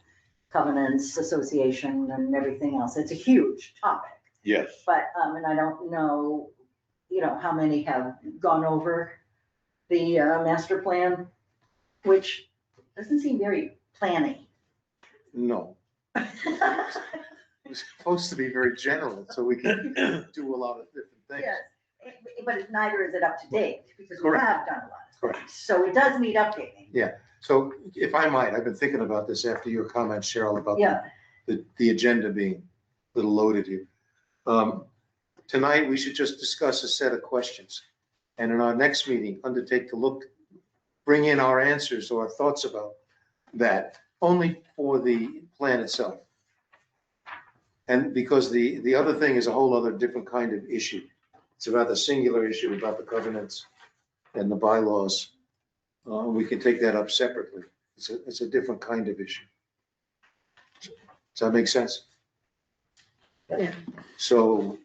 Covenants Association and everything else. It's a huge topic. Yes. But, and I don't know, how many have gone over the master plan, which doesn't seem very planny. No, it's supposed to be very general, so we can do a lot of different things. Yes, but neither is it up to date, because we Correct. have done a lot of Correct. things. So it does need updating. So if I might, I've been thinking about this after your comment, Cheryl, about Yeah. the agenda being a little loaded here. Tonight, we should just discuss a set of questions. And in our next meeting, undertake to bring in our answers or our thoughts about that, only for the plan itself. And because the other thing is a whole other different kind of issue. It's about the singular issue about the covenants and the bylaws. We can take that up separately. It's a different kind of issue. Does that make sense? Yeah. So,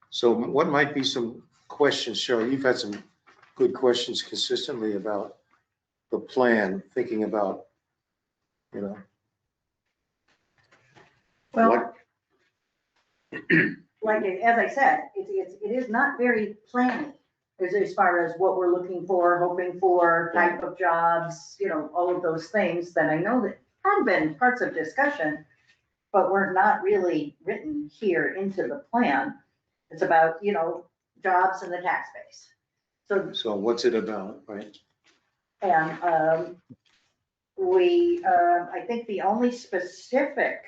so what might be some questions, Cheryl? You've had some good questions consistently about the plan, thinking about, Well, like, as I said, it is not very planny as far as what we're looking for, hoping for, type of jobs, all of those things that I know that have been parts of discussion, but were not really written here into the plan. It's about, jobs and the tax base. so what's it about, right? And I think the only specific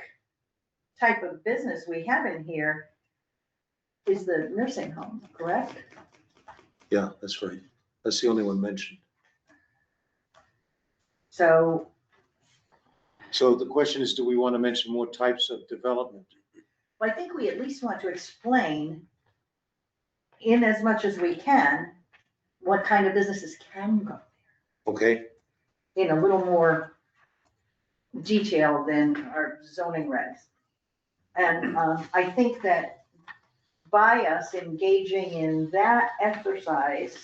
type of business we have in here is the nursing home, correct? Yeah, that's right. That's the only one mentioned. So, So the question is, do we want to mention more types of development? I think we at least want to explain, in as much as we can, what kind of businesses can go Okay, in a little more detail than our zoning regs. And I think that by us engaging in that exercise,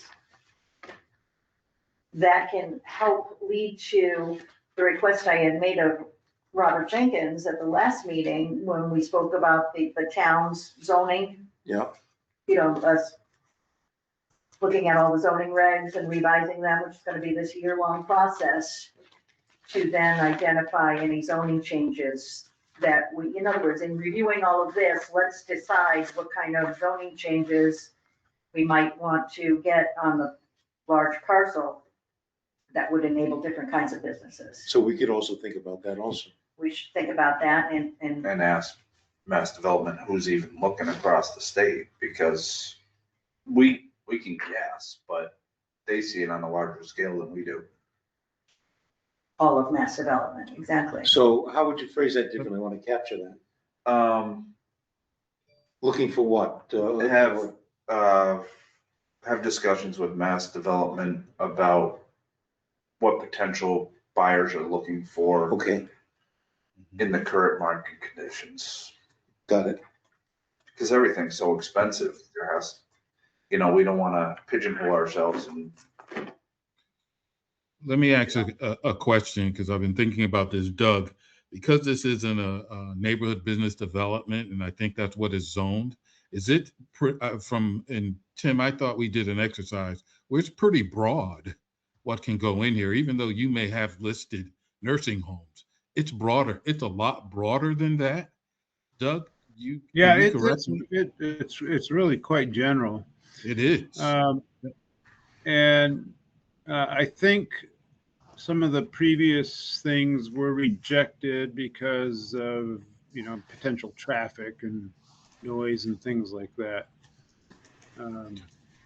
that can help lead to the request I had made of Robert Jenkins at the last meeting when we spoke about the town's zoning. Yeah. You know, us looking at all the zoning regs and revising them, which is gonna be this year-long process, to then identify any zoning changes that we, in other words, in reviewing all of this, let's decide what kind of zoning changes we might want to get on the large parcel that would enable different kinds of businesses. So we could also think about that also. We should think about that and And ask Mass Development who's even looking across the state, because we can guess, but they see it on a larger scale than we do. all of mass development, exactly. So how would you phrase that differently? I want to capture that. Looking for what? Have discussions with Mass Development about what potential buyers are looking for Okay, in the current market conditions. got it. Because everything's so expensive, we don't want to pigeonhole ourselves and. Let me ask a question, because I've been thinking about this, Doug. Because this isn't a neighborhood business development, and I think that's what is zoned, is it and Tim, I thought we did an exercise where it's pretty broad what can go in here, even though you may have listed nursing homes. It's broader. It's a lot broader than that. Doug, Yeah, can you correct me? it's really quite general. It is. And I think some of the previous things were rejected because of, potential traffic and noise and things like that.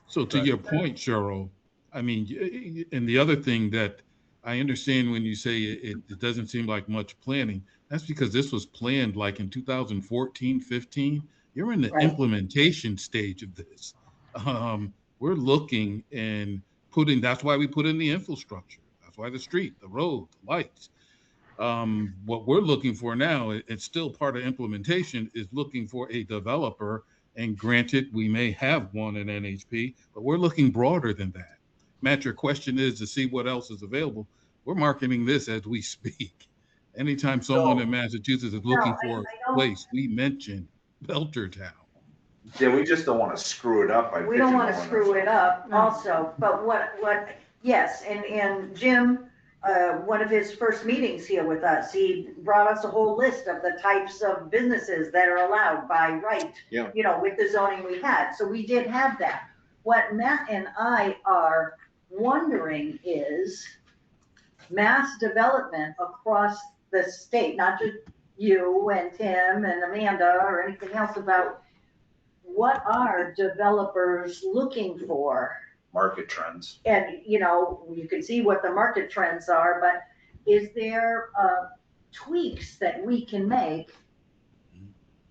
So to your point, Cheryl, I mean, and the other thing that I understand when you say it doesn't seem like much planning, that's because this was planned like in 2014, 15. You're in the Right. implementation stage of this. We're looking and that's why we put in the infrastructure. That's why the street, the road, the lights. What we're looking for now, it's still part of implementation, is looking for a developer. And granted, we may have one in NHP, but we're looking broader than that. Matt, your question is to see what else is available. We're marketing this as we speak. Anytime someone in Massachusetts is looking for a place, we mention Belchertown. Yeah, we just don't want to screw it up. We don't want to screw it up also, but yes, and Jim, one of his first meetings here with us, he brought us a whole list of the types of businesses that are allowed by right. Yeah. With the zoning we had, so we did have that. What Matt and I are wondering is mass development across the state, not just you and Tim and Amanda or anything else, about what are developers looking for? Market trends. And, you can see what the market trends are, but is there tweaks that we can make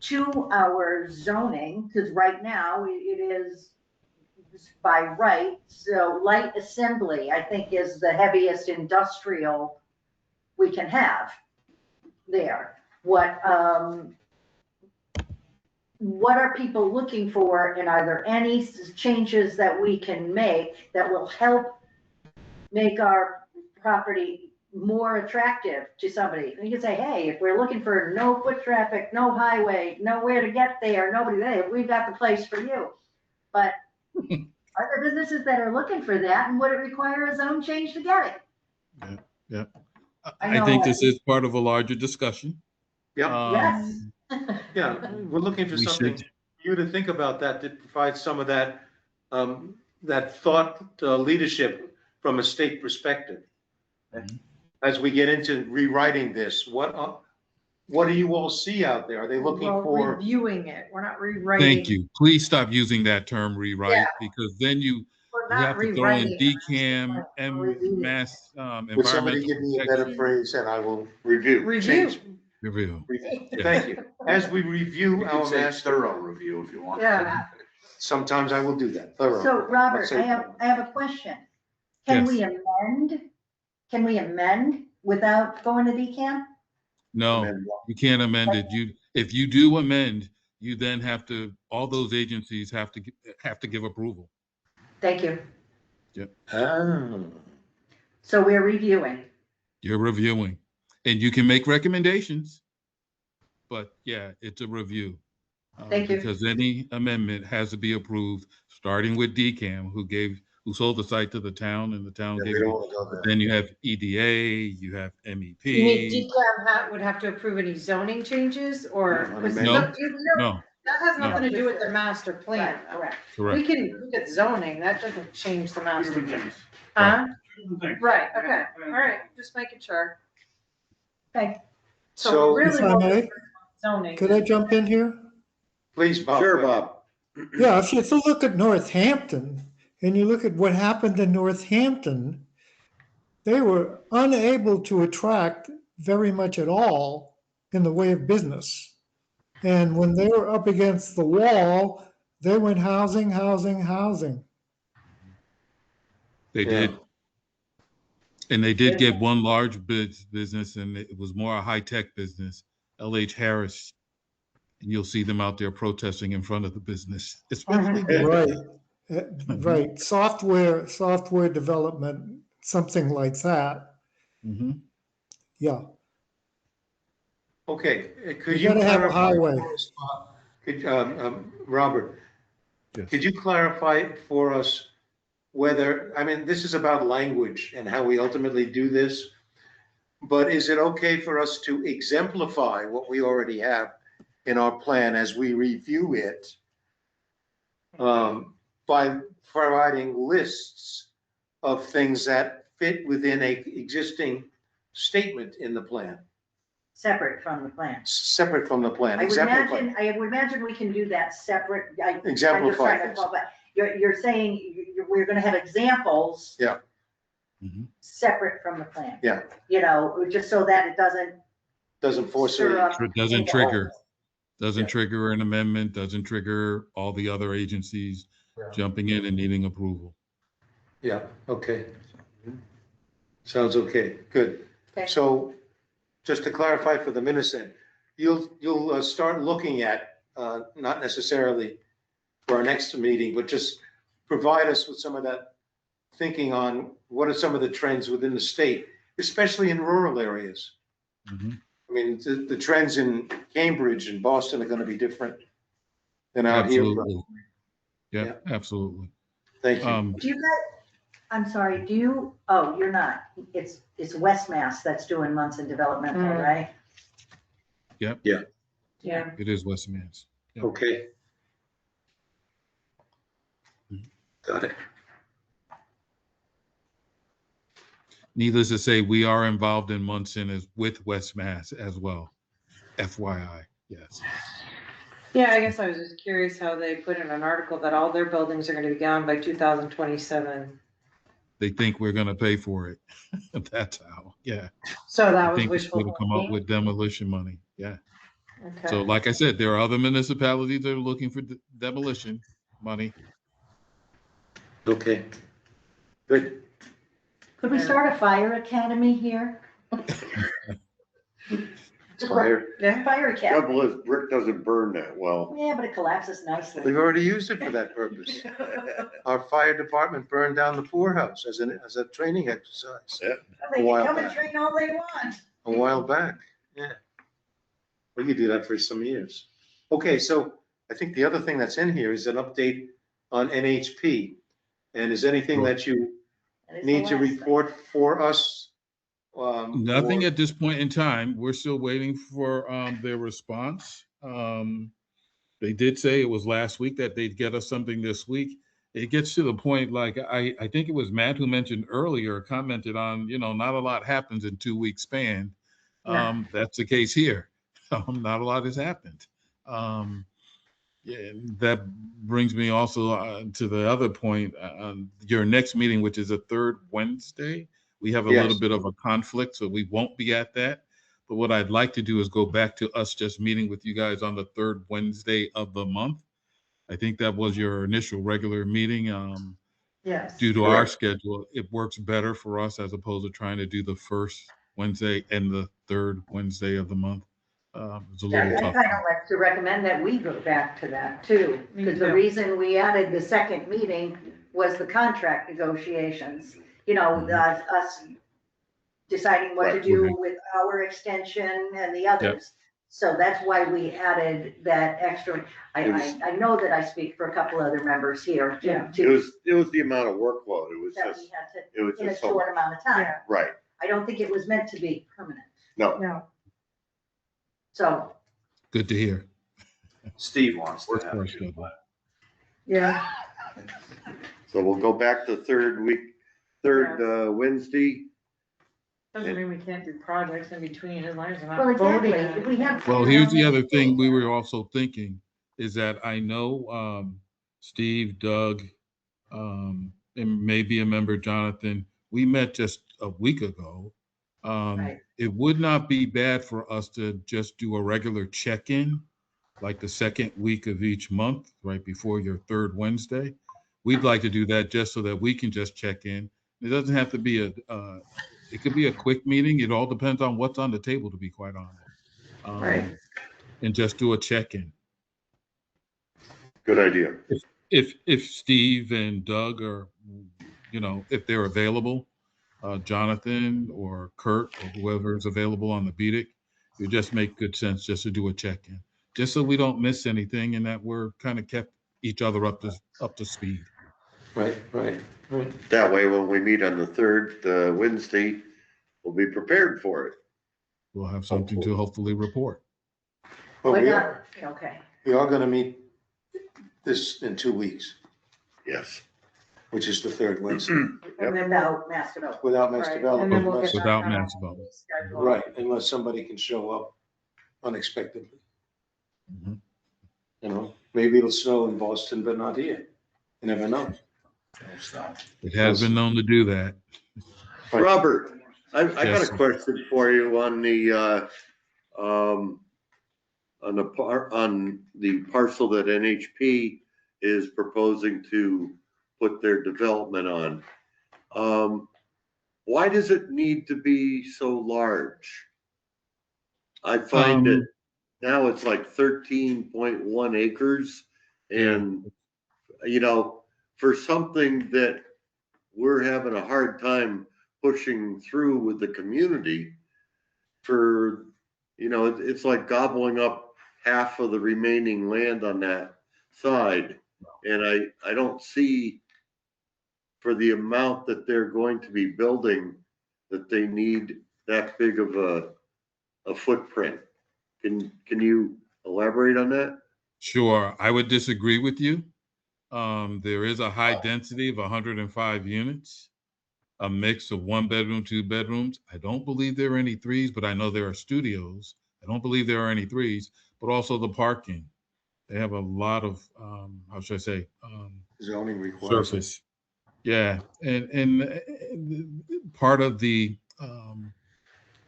to our zoning? Because right now it is by right. So light assembly, I think, is the heaviest industrial we can have there. What are people looking for, and are there any changes that we can make that will help make our property more attractive to somebody? And you can say, hey, if we're looking for no foot traffic, no highway, nowhere to get there, nobody there, we've got the place for you. But are there businesses that are looking for that, and would it require a zone change to get it? Yeah. I think this is part of a larger discussion. Yeah. Yes. Yeah, we're looking for something for you to think about that, to provide some of that, that thought leadership from a state perspective. Mhm. As we get into rewriting this, what do you all see out there? Are they looking for? Reviewing it, we're not rewriting. Thank you. Please stop using that term rewrite, because then you have to throw in DCAM and mass Would somebody environmental give me a protection. better phrase, and I will review. Review. Change. Review. Thank you. As we review You our can say master, thorough review if you want. Yeah. sometimes I will do that, thorough. So Robert, Let's say I have a question. Can we amend without going to DCAM? No, Amend. you can't amend it. If you do amend, you then have to, all those agencies have to give approval. Thank you. Ah. So we're reviewing. You're reviewing, and you can make recommendations, but yeah, it's a review. Thank you. Because any amendment has to be approved, starting with DCAM, who sold the site to the town, and the town Yeah, gave we don't it. want to go But there. then you have EDA, you have You mean MEP. DCAM would have to approve any zoning changes or? No, 'cause no, no. That has No. nothing to do with the master plan. Right, correct. We Correct. can look at zoning, that doesn't change the master plan. Huh? Right, okay, all right, just making sure. So- So really, If I may, zoning. could I jump in here? Please, Bob. Sure, Bob. Yeah, if you look at Northampton and you look at what happened in Northampton, they were unable to attract very much at all in the way of business. And when they were up against the wall, they went housing, housing, housing. They Yeah. did. And they did get one large business, and it was more a high-tech business, LH Harris. And you'll see them out there protesting in front of the business, especially. Right, right. Software development, something like that. Mhm. Yeah, Okay, could you you gotta have a clarify? highway. for us, Could, Robert, Yes. could you clarify for us whether, I mean, this is about language and how we ultimately do this, but is it okay for us to exemplify what we already have in our plan as we review it? By providing lists of things that fit within a existing statement in the plan, Separate from the plan. separate from the plan. I would Exemplify. imagine we can do that separate. I'm just Exemplify trying to things. follow, but you're saying we're gonna have examples. Yeah. Mhm. Separate from the plan. Yeah. You know, just so that it doesn't Doesn't force stir it. up. It doesn't into trigger, holes. doesn't Yeah. trigger an amendment, doesn't trigger all the other agencies Yeah. jumping in and needing approval. Yeah, okay. Sounds okay, good. Okay. So just to clarify for the minutes then, you'll start looking at, not necessarily for our next meeting, but just provide us with some of that thinking on what are some of the trends within the state, especially in rural areas. Mhm. I mean, the trends in Cambridge and Boston are gonna be different than out here. Absolutely. Yeah, absolutely. Thank you. Do you guys, I'm sorry, oh, you're not, it's West Mass that's doing Munson Developmental, Mm. right? Yeah. It is West Mass. Yep. Okay. Got it. Needless to say, we are involved in Munson with West Mass as well. FYI, yes. Yeah, I guess I was just curious how they put in an article that all their buildings are gonna be gone by 2027. They think we're gonna pay for it. That's how, yeah. So that I was think it's wishful gonna come up thinking. with demolition money, yeah. So Okay. like I said, there are other municipalities that are looking for demolition money. Okay. Good. Could we start a fire academy here? Fire. Yeah. Fire academy. Trouble is, brick doesn't burn that well. Yeah, but it collapses nicely. We've already used it for that purpose. Our fire department burned down the poorhouse as a training exercise. Yeah. They A while can come and back. train all they want. A while back, yeah. We could do that for some years. Okay, so I think the other thing that's in here is an update on NHP. And is anything that you That is the need to last thing. report for us? Nothing or- at this point in time. We're still waiting for their response. They did say it was last week that they'd get us something this week. It gets to the point, like I think it was Matt who mentioned earlier, commented on, not a lot happens in 2 week span. That's the case here. Not a lot has happened. Yeah, that brings me also to the other point. Your next meeting, which is a third Wednesday, we have a Yes. little bit of a conflict, so we won't be at that. But what I'd like to do is go back to us just meeting with you guys on the third Wednesday of the month. I think that was your initial regular meeting. Yes. Due to our Correct. schedule, it works better for us as opposed to trying to do the first Wednesday and the third Wednesday of the month. It's a Yeah, little I tough. kind of like to recommend that we go back to that too, Me because the too. reason we added the second meeting was the contract negotiations. you know, Mhm. us deciding what to Right. do with our extension and the others. So that's why we added that extra. I know that I speak for a couple other members here Yeah. It was the amount of workload. It was that we just, had it was to, in a just so short much. amount of time. Yeah. Right. I don't think it was meant to be permanent. No, No, So, Good to hear. Steve wants to Work have for it. us, schedule. yeah, so we'll go back to third Wednesday. doesn't mean we can't do projects in between as long as we're well, not voting. exactly, if we have. Well, here's the other thing we were also thinking is that I know Steve, Doug, and maybe a member, Jonathan, we met just a week ago. Right. It would not be bad for us to just do a regular check-in, like the second week of each month, right before your third Wednesday. We'd like to do that just so that we can just check in. It doesn't have to be it could be a quick meeting. It all depends on what's on the table, to be quite honest. Right. And just do a check-in. Good idea. If Steve and Doug are, if they're available, Jonathan or Kurt or whoever is available on the BEDIC, it just make good sense just to do a check-in, just so we don't miss anything and that we're kind of kept each other up to speed. Right. That way, when we meet on the third Wednesday, we'll be prepared for it. We'll have something to hopefully report. Well, But we not, are, okay, we are gonna meet this in 2 weeks, Yes. which is the third Wednesday, And then we'll, without mass development. without mass Right, development. and then we'll unless- get Without back on our mass development. schedule. Right, unless somebody can show up unexpectedly. Mhm. You know, maybe it'll snow in Boston, but not here. You never know. It has been known to do that. Robert, I got Yes. a question for you on the parcel that NHP is proposing to put their development on. Why does it need to be so large? I find that now it's like 13.1 acres and, for something that we're having a hard time pushing through with the community it's like gobbling up half of the remaining land on that side. And I don't see, for the amount that they're going to be building, that they need that big of a footprint. Can you elaborate on that? Sure, I would disagree with you. There is a high density of 105 units, a mix of 1 bedroom, 2 bedrooms. I don't believe there are any threes, but I know there are studios. I don't believe there are any threes, but also the parking. They have a lot of, how should I say, Zoning requires it. surface. Yeah, and part of the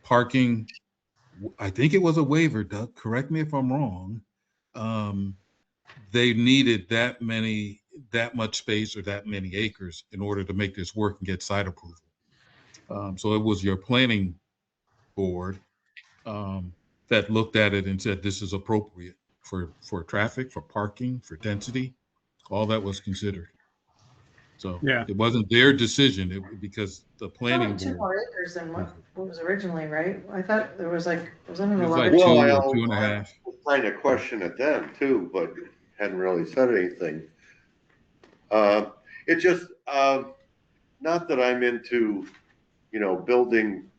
parking, I think it was a waiver, Doug, correct me if I'm wrong. They needed that much space or that many acres in order to make this work and get site approval. So it was your planning board that looked at it and said, this is appropriate for traffic, for parking, for density, all that was considered. So Yeah. it wasn't their decision because the It's planning only 2 board. more acres than what was originally, right? I thought there was like, wasn't it It was 11? like Well, 2 I or 2.5. was trying to question it then too, but hadn't really said anything. It just, not that I'm into, building,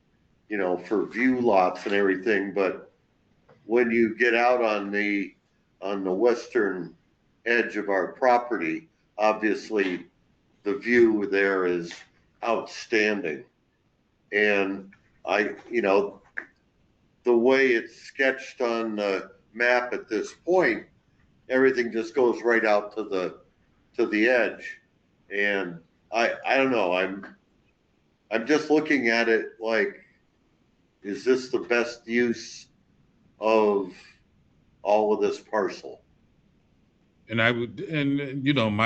for view lots and everything, but when you get out on the western edge of our property, obviously the view there is outstanding. And the way it's sketched on the map at this point, everything just goes right out to the edge. And I don't know, I'm just looking at it like, is this the best use of all of this parcel? And my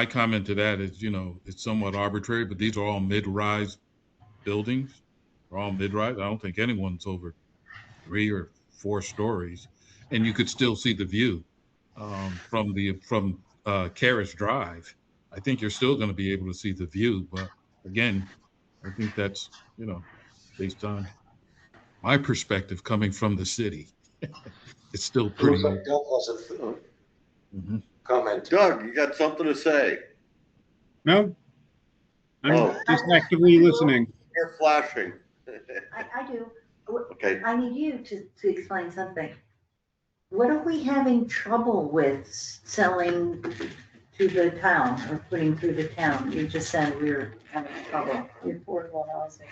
comment to that is, it's somewhat arbitrary, but these are all mid-rise buildings. They're all mid-rise. I don't think anyone's over 3 or 4 stories, and you could still see the view from Carriage Drive. I think you're still going to be able to see the view, but again, I think that's, based on my perspective coming from the city, it's still It pretty. looks like Doug has a Mhm. comment. Doug, you got something to say? No, I'm Oh. just actively listening. You're flashing. I do. Okay. I need you to explain something. What are we having trouble with selling to the town or putting through the town? You just said we were having trouble. The affordable housing.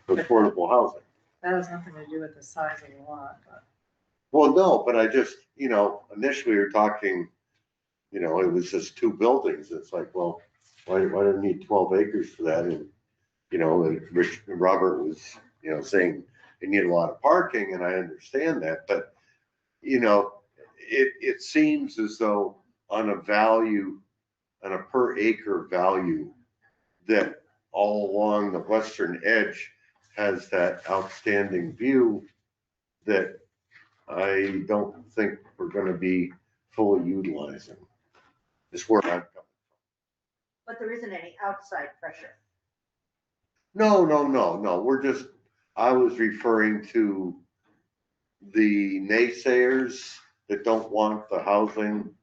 Affordable housing. That has nothing to do with the size of the lot, but. Well, no, but I just, initially we were talking, it was just 2 buildings. It's like, well, why do you need 12 acres for that? And, Robert was, saying you need a lot of parking, and I understand that, but, it seems as though on a per acre value, that all along the western edge has that outstanding view that I don't think we're gonna be fully utilizing. Is where I'm coming. But there isn't any outside pressure. No, I was referring to the naysayers that don't want the housing.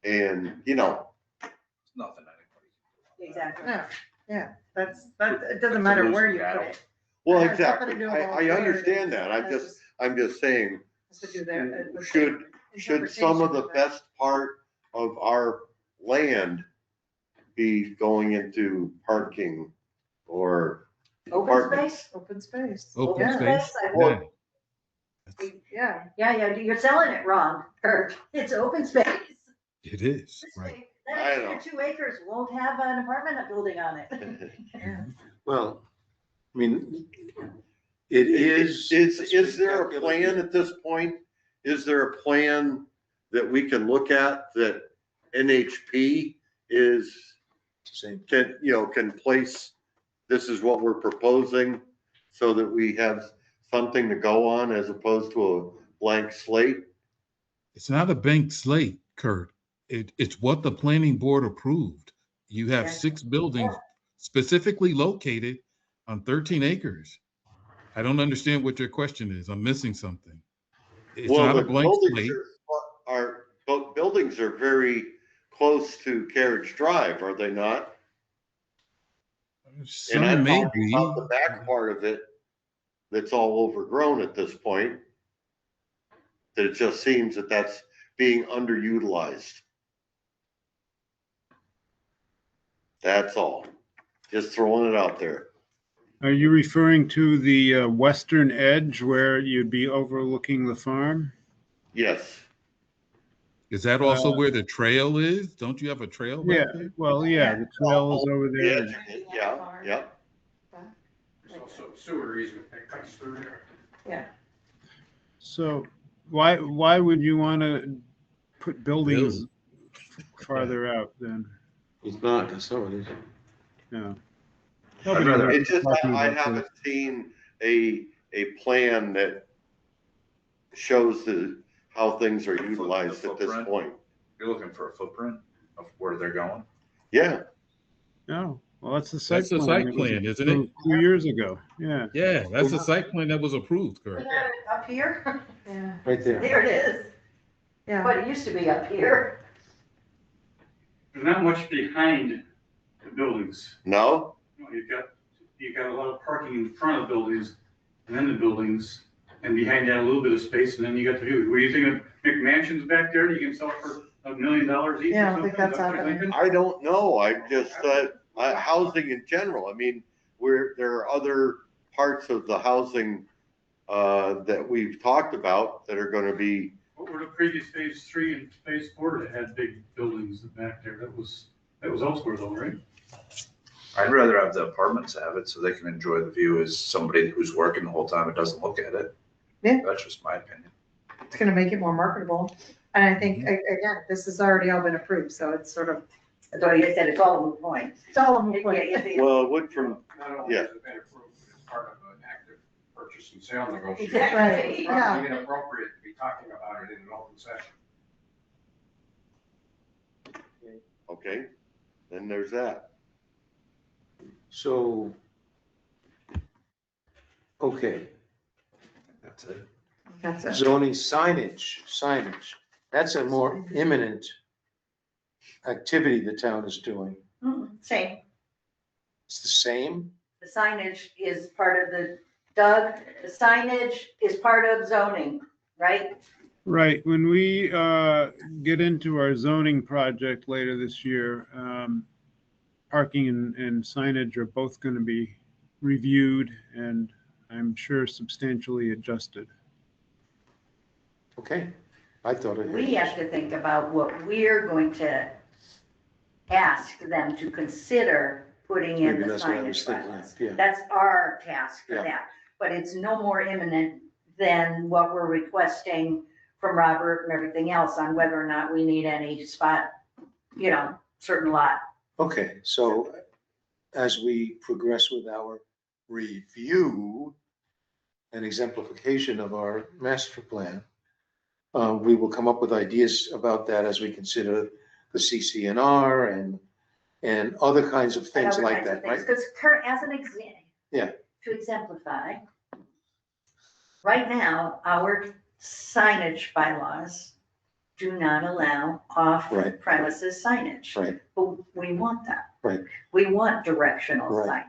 And, It's nothing anybody. Exactly. Yeah, it doesn't matter where you put it. well, It has nothing to exactly, do with all I the understand areas. that. That's I'm just saying, has to do there. should some of the best part of our land be going into parking or Open apartments? space? Open space. Open Yeah. space. I Yeah. Yeah. Yeah, you're selling it wrong, Kurt. It's open space. It is, right. I That know. extra 2 acres won't have an apartment building on it. Well, I mean, it is. Is there a plan at this point? Is there a plan that we can look at that NHP can place, this is what we're proposing, so that we have something to go on as opposed to a blank slate? It's not a blank slate, Kurt. It's what the planning board approved. You have Yeah. 6 buildings specifically located on 13 acres. I don't understand what your question is. I'm missing something. It's Well, not a the blank buildings slate. both buildings are very close to Carriage Drive, are they not? And Some I'm may talking be. about the back part of it that's all overgrown at this point. That it just seems that that's being underutilized. That's all. Just throwing it out there. Are you referring to the western edge where you'd be overlooking the farm? Yes. Is that also where the trail is? Don't you have a trail Yeah, back there? well, yeah, the trail is over there. Yeah. There's also sewer easement that cuts through there. Yeah. So why would you want to put buildings farther out then? It's not, that's not what it is. Yeah. I'd rather- It's just, Talking I about haven't seen a plan that shows how things are utilized at this Footprint. point. You're looking for a footprint of where they're going? Yeah, No, well, that's the site That's the plan. site that was plan, isn't it? approved 2 years ago, yeah. Yeah, that's the site plan that was approved, We Kurt. got it up here. Yeah. Right there. There it is. Yeah. But it used to be up here. There's not much behind the buildings. no? You know, you've got a lot of parking in front of the buildings and then the buildings, and behind that a little bit of space, and then you got the view. Were you thinking McMansions back there, you can sell for $1 million each? Yeah, I or don't think something? that's Is that what you're happening. thinking? I don't know. I just, housing in general. I mean, there are other parts of the housing that we've talked about that are gonna be, What were the previous phase 3 and phase 4 that had big buildings back there? That was elsewhere though, right? I'd rather have the apartments have it so they can enjoy the view as somebody who's working the whole time and doesn't look at it. Yeah. That's just my opinion. It's gonna make it more marketable. And I think, again, this has already all been approved, so it's sort of, That's why you said it's all a moot point. it's all a moot point. well, it would from, Not only Yeah. has it been approved, but it's part of an active purchase and sale negotiation. Exactly. Right, It's yeah. probably inappropriate to be talking about it in an open session. okay, then there's that. So, okay, That's it. That's it. zoning signage, that's a more imminent activity the town is doing. Same. It's the same? The signage is part of the signage is part of zoning, right? Right, when we get into our zoning project later this year, parking and signage are both going to be reviewed and I'm sure substantially adjusted. Okay, I thought it. We have to think about what we're going to ask them to consider putting in Maybe the that's what I was signage thinking, bylaws. yeah. That's our task for Yeah. that, but it's no more imminent than what we're requesting from Robert and everything else on whether or not we need any spot, certain lot. Okay, so as we progress with our review and exemplification of our master plan, we will come up with ideas about that as we consider the CCNR and other kinds of things like that, right? Because as an example. Yeah. To exemplify, right now, our signage bylaws do not allow off Right. premises signage. Right, But we want that. right. We want directional Right. signage.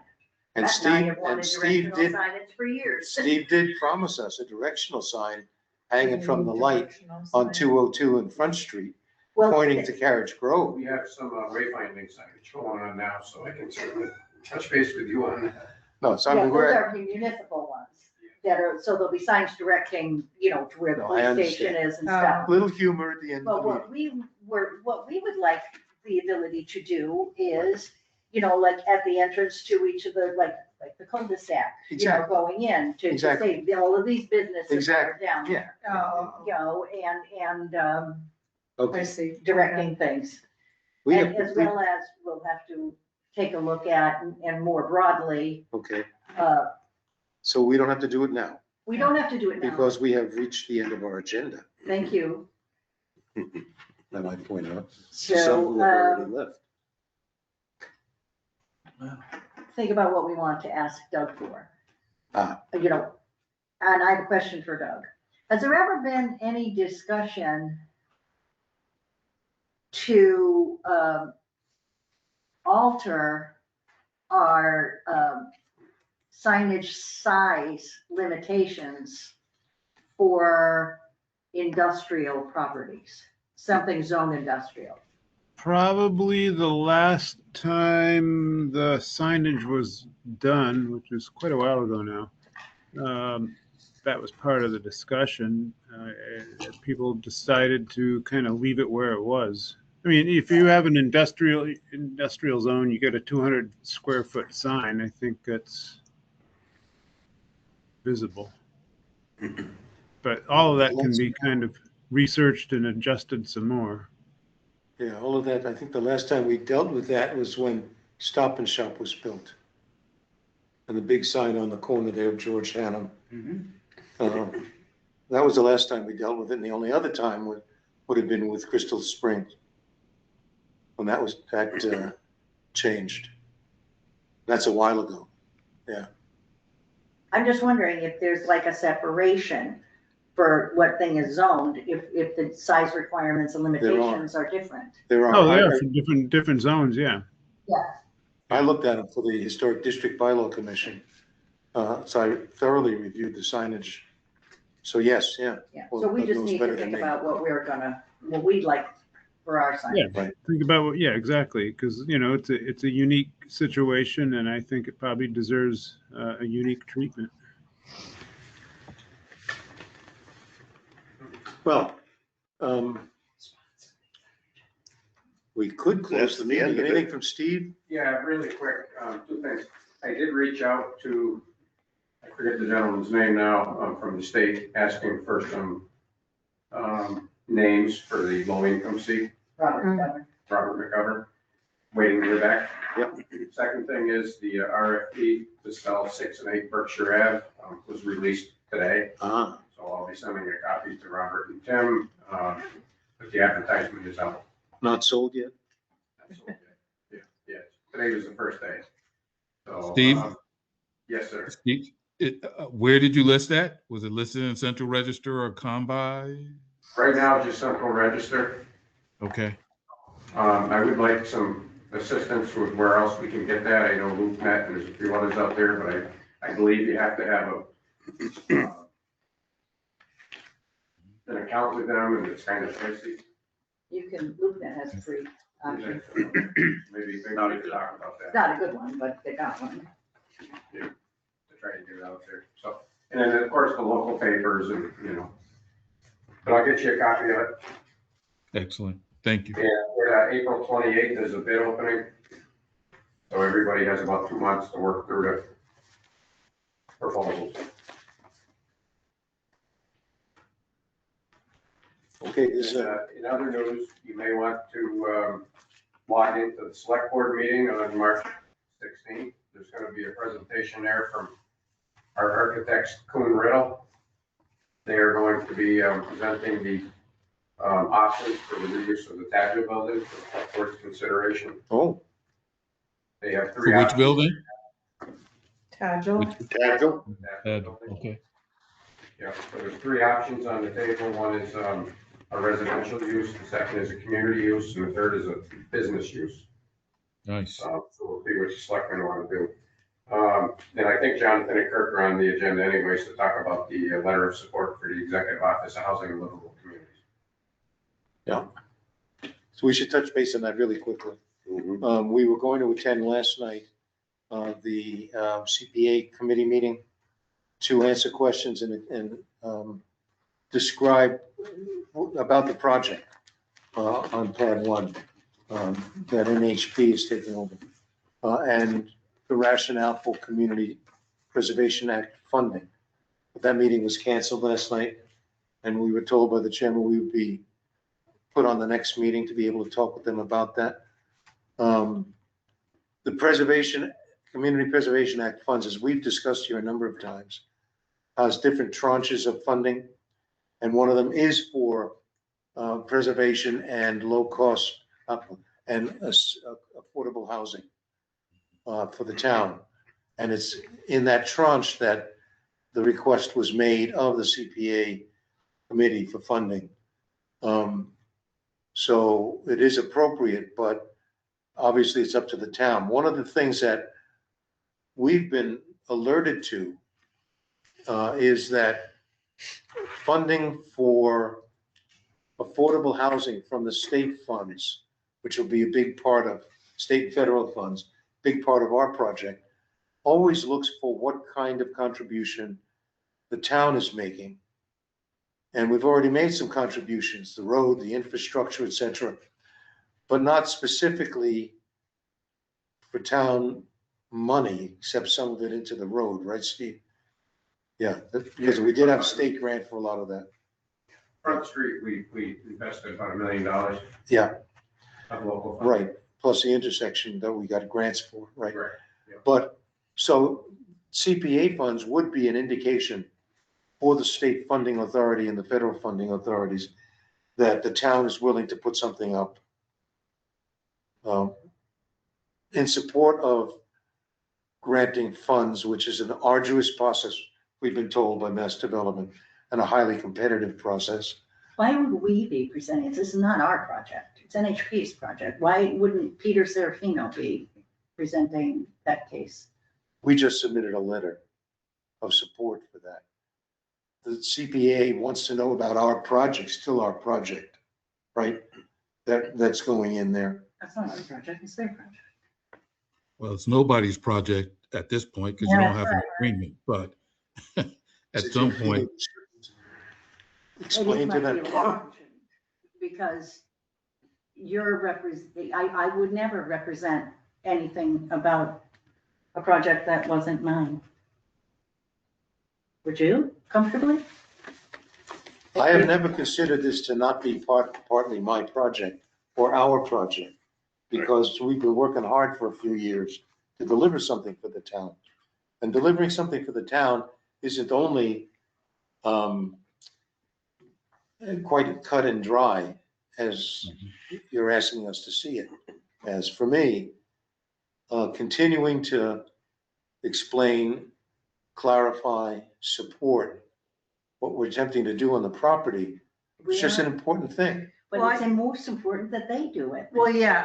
And Matt I Steve, have wanted and Steve directional did, signage for years. Steve did promise us a directional sign hanging from the light Directional on sign. 202 and Front Street, Well, pointing to Carriage Grove. We have some wayfinding signage going on now, so I can certainly touch base with you on that. No, so I Yeah, mean, those we're, are municipal ones that are, so there'll be signs directing, to where the No, I police station understand. is and stuff. little humor at the end But of the meeting. what we would like the ability to do is, like at the entrance to each of the, like the cul-de-sac, Exactly. going in to Exactly. say, all of these businesses that are Exactly. down Yeah. there. Oh, And I Okay. see. directing things. We And have, as well as we'll have to take a look at and more broadly, okay, uh, so we don't have to do it now we don't have to do it now. because we have reached the end of our agenda. Thank you. I might point out. So, Some who have already left. think about what we want to ask Doug for. Ah. And I have a question for Doug. Has there ever been any discussion to alter our signage size limitations for industrial properties, something zone industrial? Probably the last time the signage was done, which was quite a while ago now, that was part of the discussion. People decided to kind of leave it where it was. I mean, if you have an industrial zone, you get a 200 square foot sign, I think that's visible. But all of that can be kind of researched and adjusted some more. Yeah, all of that, I think the last time we dealt with that was when Stop and Shop was built. And the big sign on the corner there of George Hannum. That was the last time we dealt with it, and the only other time would have been with Crystal Springs. When that changed. That's a while ago, yeah. I'm just wondering if there's like a separation for what thing is zoned, if the size requirements and limitations are different. There are. Oh, they are for different zones, yeah. Yeah. I looked at it for the Historic District Bylaw Commission. So I thoroughly reviewed the signage. So yes, yeah. Yeah, Well, so we Doug just knows need better to think than me. about what we'd like for our sign. Yeah, Right. think about yeah, exactly, because it's a unique situation, and I think it probably deserves a unique treatment. Well, We could close That's the the end meeting. of it. Anything from Steve? Yeah, really quick, two things. I did reach out to, I forget the gentleman's name now, from the state, asking for some names for the low income seat, Robert, Robert McGovern, waiting to hear back. Yep. Second thing is the RFP to sell 6 and 8 Berkshire Ave was released today. Ah, So I'll be sending a copy to Robert and Tim, but the advertisement is out. not sold yet? Yeah, today was the first day. So, Steve? yes, sir. Steve, where did you list that? Was it listed in Central Register or Combi? Right now, just central register. Okay. I would like some assistance with where else we can get that. I know LoopNet and there's a few others out there, but I believe you have to have an account with them, and it's kind of pricey. You can, LoopNet has a free option. Maybe not even talk about It's that not a good one, but they got one. to try to get it out there. So, and then of course the local papers and, but I'll get you a copy of it. Excellent. Thank you. And we're April 28th is a bid opening. So everybody has about 2 months to work through the proposals. Okay, this is, In other news, you may want to log into the select board meeting on March 16th. There's going to be a presentation there from our architects, Kuhn Riddle. They are going to be presenting the options for the reuse of the Tadville building for board's consideration. oh, They have For three which options. building? Tagile. Tactile? Okay. Yeah, so there's three options on the table. One is a residential use, the second is a community use, and the third is a business use. Nice. So we'll see what the selectmen want to do. And I think Jonathan and Kirk are on the agenda anyways to talk about the letter of support for the Executive Office of Housing and Livable Communities. so we should touch base on that really quickly. We were going to attend last night, the CPA committee meeting to answer questions and describe about the project on pad 1 that NHP is taking over, and the rationale for Community Preservation Act funding. But that meeting was canceled last night, and we were told by the chairman we would be put on the next meeting to be able to talk with them about that. The Community Preservation Act funds, as we've discussed here a number of times, has different tranches of funding, and one of them is for preservation and low cost and affordable housing for the town. And it's in that tranche that the request was made of the CPA committee for funding. So it is appropriate, but obviously it's up to the town. One of the things that we've been alerted to is that funding for affordable housing from the state funds, which will be a big part of state and federal funds, big part of our project, always looks for what kind of contribution the town is making. And we've already made some contributions, the road, the infrastructure, et cetera, but not specifically for town money, except some of it into the road, right, Steve? Yeah, because we did have a state grant for a lot of that. Front Street, we invested about $1 million. Yeah. Of local funds. Right, plus the intersection that we got grants for, right? Right. Yeah. But, so CPA funds would be an indication for the state funding authority and the federal funding authorities that the town is willing to put something up in support of granting funds, which is an arduous process, we've been told by Mass Development, and a highly competitive process. Why would we be presenting it? This is not our project. It's NHP's project. Why wouldn't Peter Serafino be presenting that case? We just submitted a letter of support for that. The CPA wants to know about our project, still our project, right? That's going in there. That's not our project, it's their project. Well, it's nobody's project at this point because you don't have an agreement, but at some point. Explain to them. Because I would never represent anything about a project that wasn't mine. Would you comfortably? I have never considered this to not be partly my project or our project, because we've been working hard for a few years to deliver something for the town. And delivering something for the town isn't only quite cut and dry as you're asking us to see it. As for me, continuing to explain, clarify, support what we're attempting to do on the property. It's just an important thing. But it's most important that they do it. Well, yeah,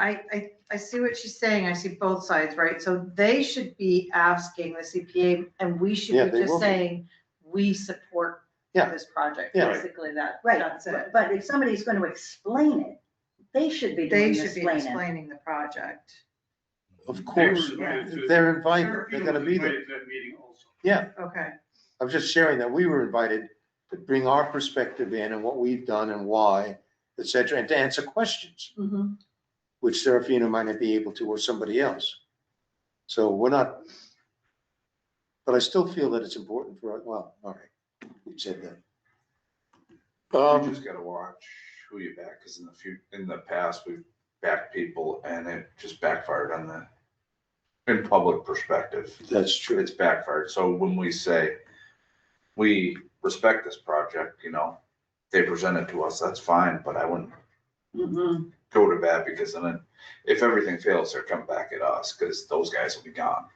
I see what she's saying. I see both sides, right? So they should be asking the CPA and we should Yeah, be they will just be. saying, we support Yeah. this project, Yeah. basically that, Right, that's it. but if somebody's gonna explain it, they should be They doing the should be explaining. explaining the project. Of course, they're invited, they're gonna be there. Invited to that meeting also. Yeah, Okay, I'm just sharing that we were invited to bring our perspective in and what we've done and why, et cetera, and to answer questions, Mhm. which Serafina might not be able to, or somebody else. So we're not, but I still feel that it's important for, well, all right, we said that. You just gotta watch who you back, because in the past, we've backed people and it just backfired on in public perspective. That's true. It's backfired. So when we say, we respect this project, they present it to us, that's fine, but I wouldn't Mhm. go to bat, because then if everything fails, they're coming back at us, because those guys will be gone.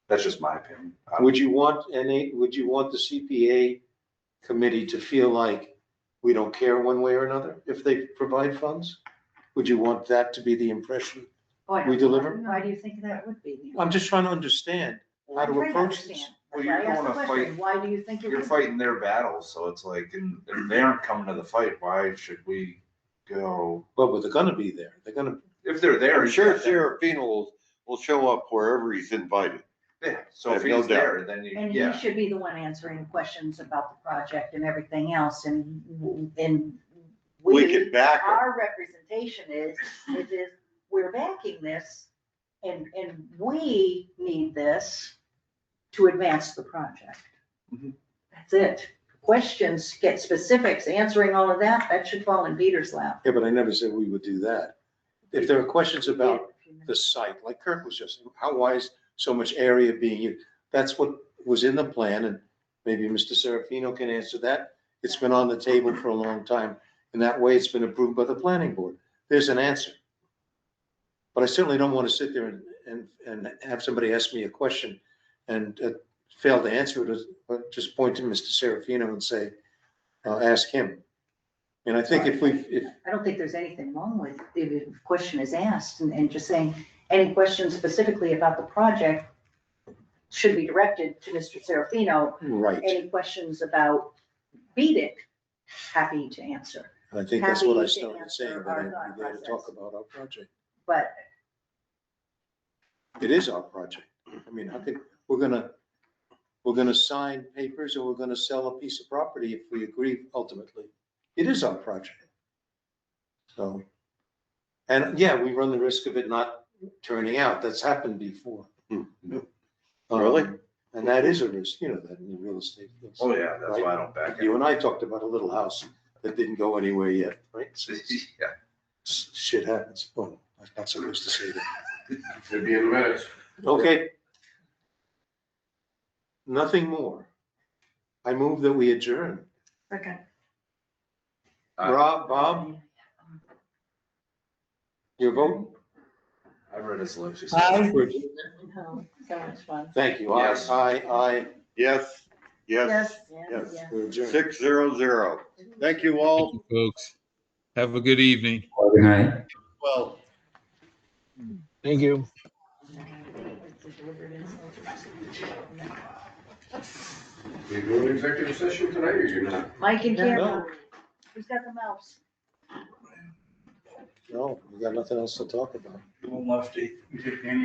That's just my opinion. Would you want the CPA committee to feel like we don't care one way or another if they provide funds? Would you want that to be the impression? Oh, I don't We know. deliver? Why do you think that would be? I'm just trying to understand how I'm to trying approach this. understand. Well, That's you're why I asked going the to question. fight- Why do you think it You're would? fighting their battles, so it's like, and if they aren't coming to the fight, why should we go? Well, but they're gonna be there. They're gonna, If they're there. I'm sure yeah, then- Serafino will show up wherever he's invited. Yeah, I so if have no he's doubt. there, then And he yeah. should be the one answering questions about the project and everything else, and We can back him. our representation is we're backing this, and we need this to advance the project. Mhm. That's it. Questions, get specifics, answering all of that, that should fall in Peter's lap. yeah, but I never said we would do that. If there are questions about the site, like Kirk was just, why is so much area being used? That's what was in the plan, and maybe Mr. Serafino can answer that. It's been on the table for a long time, and that way it's been approved by the planning board. There's an answer. But I certainly don't want to sit there and have somebody ask me a question and fail to answer it, but just point to Mr. Serafino and say, ask him. And I think if I don't think there's anything wrong with if a question is asked and just saying, any questions specifically about the project should be directed to Mr. Serafino. right, Any questions about EDIC, happy to answer. and I think that's what I Happy to started answer saying, that our I'm thought there to talk process. about our project. But It is our project. I mean, how could, we're gonna sign papers and we're gonna sell a piece of property if we agree ultimately. It is our project. So, and yeah, we run the risk of it not turning out. That's happened before. Really? And that is a risk, that in the real estate. business. Oh, yeah, that's why I don't back You it. and I talked about a little house that didn't go anywhere yet, right? So Yeah. shit happens. Oh, I'm not supposed to say that. Should be in the minutes. Okay. Nothing more. I move that we adjourn. okay. Bob, your vote? I read his lips. He Aye. said- oh, so much fun. Thank you. Yes. Aye. Yes, yes, Yes, yes. We're adjourned. 600. Thank you all. Thank you, folks. Have a good evening. Good night. Well. Thank you. You doing executive session tonight, or you're not? Mike and Karen, No. who's got the mouse? No, we got nothing else to talk about. Lefty. You take Danny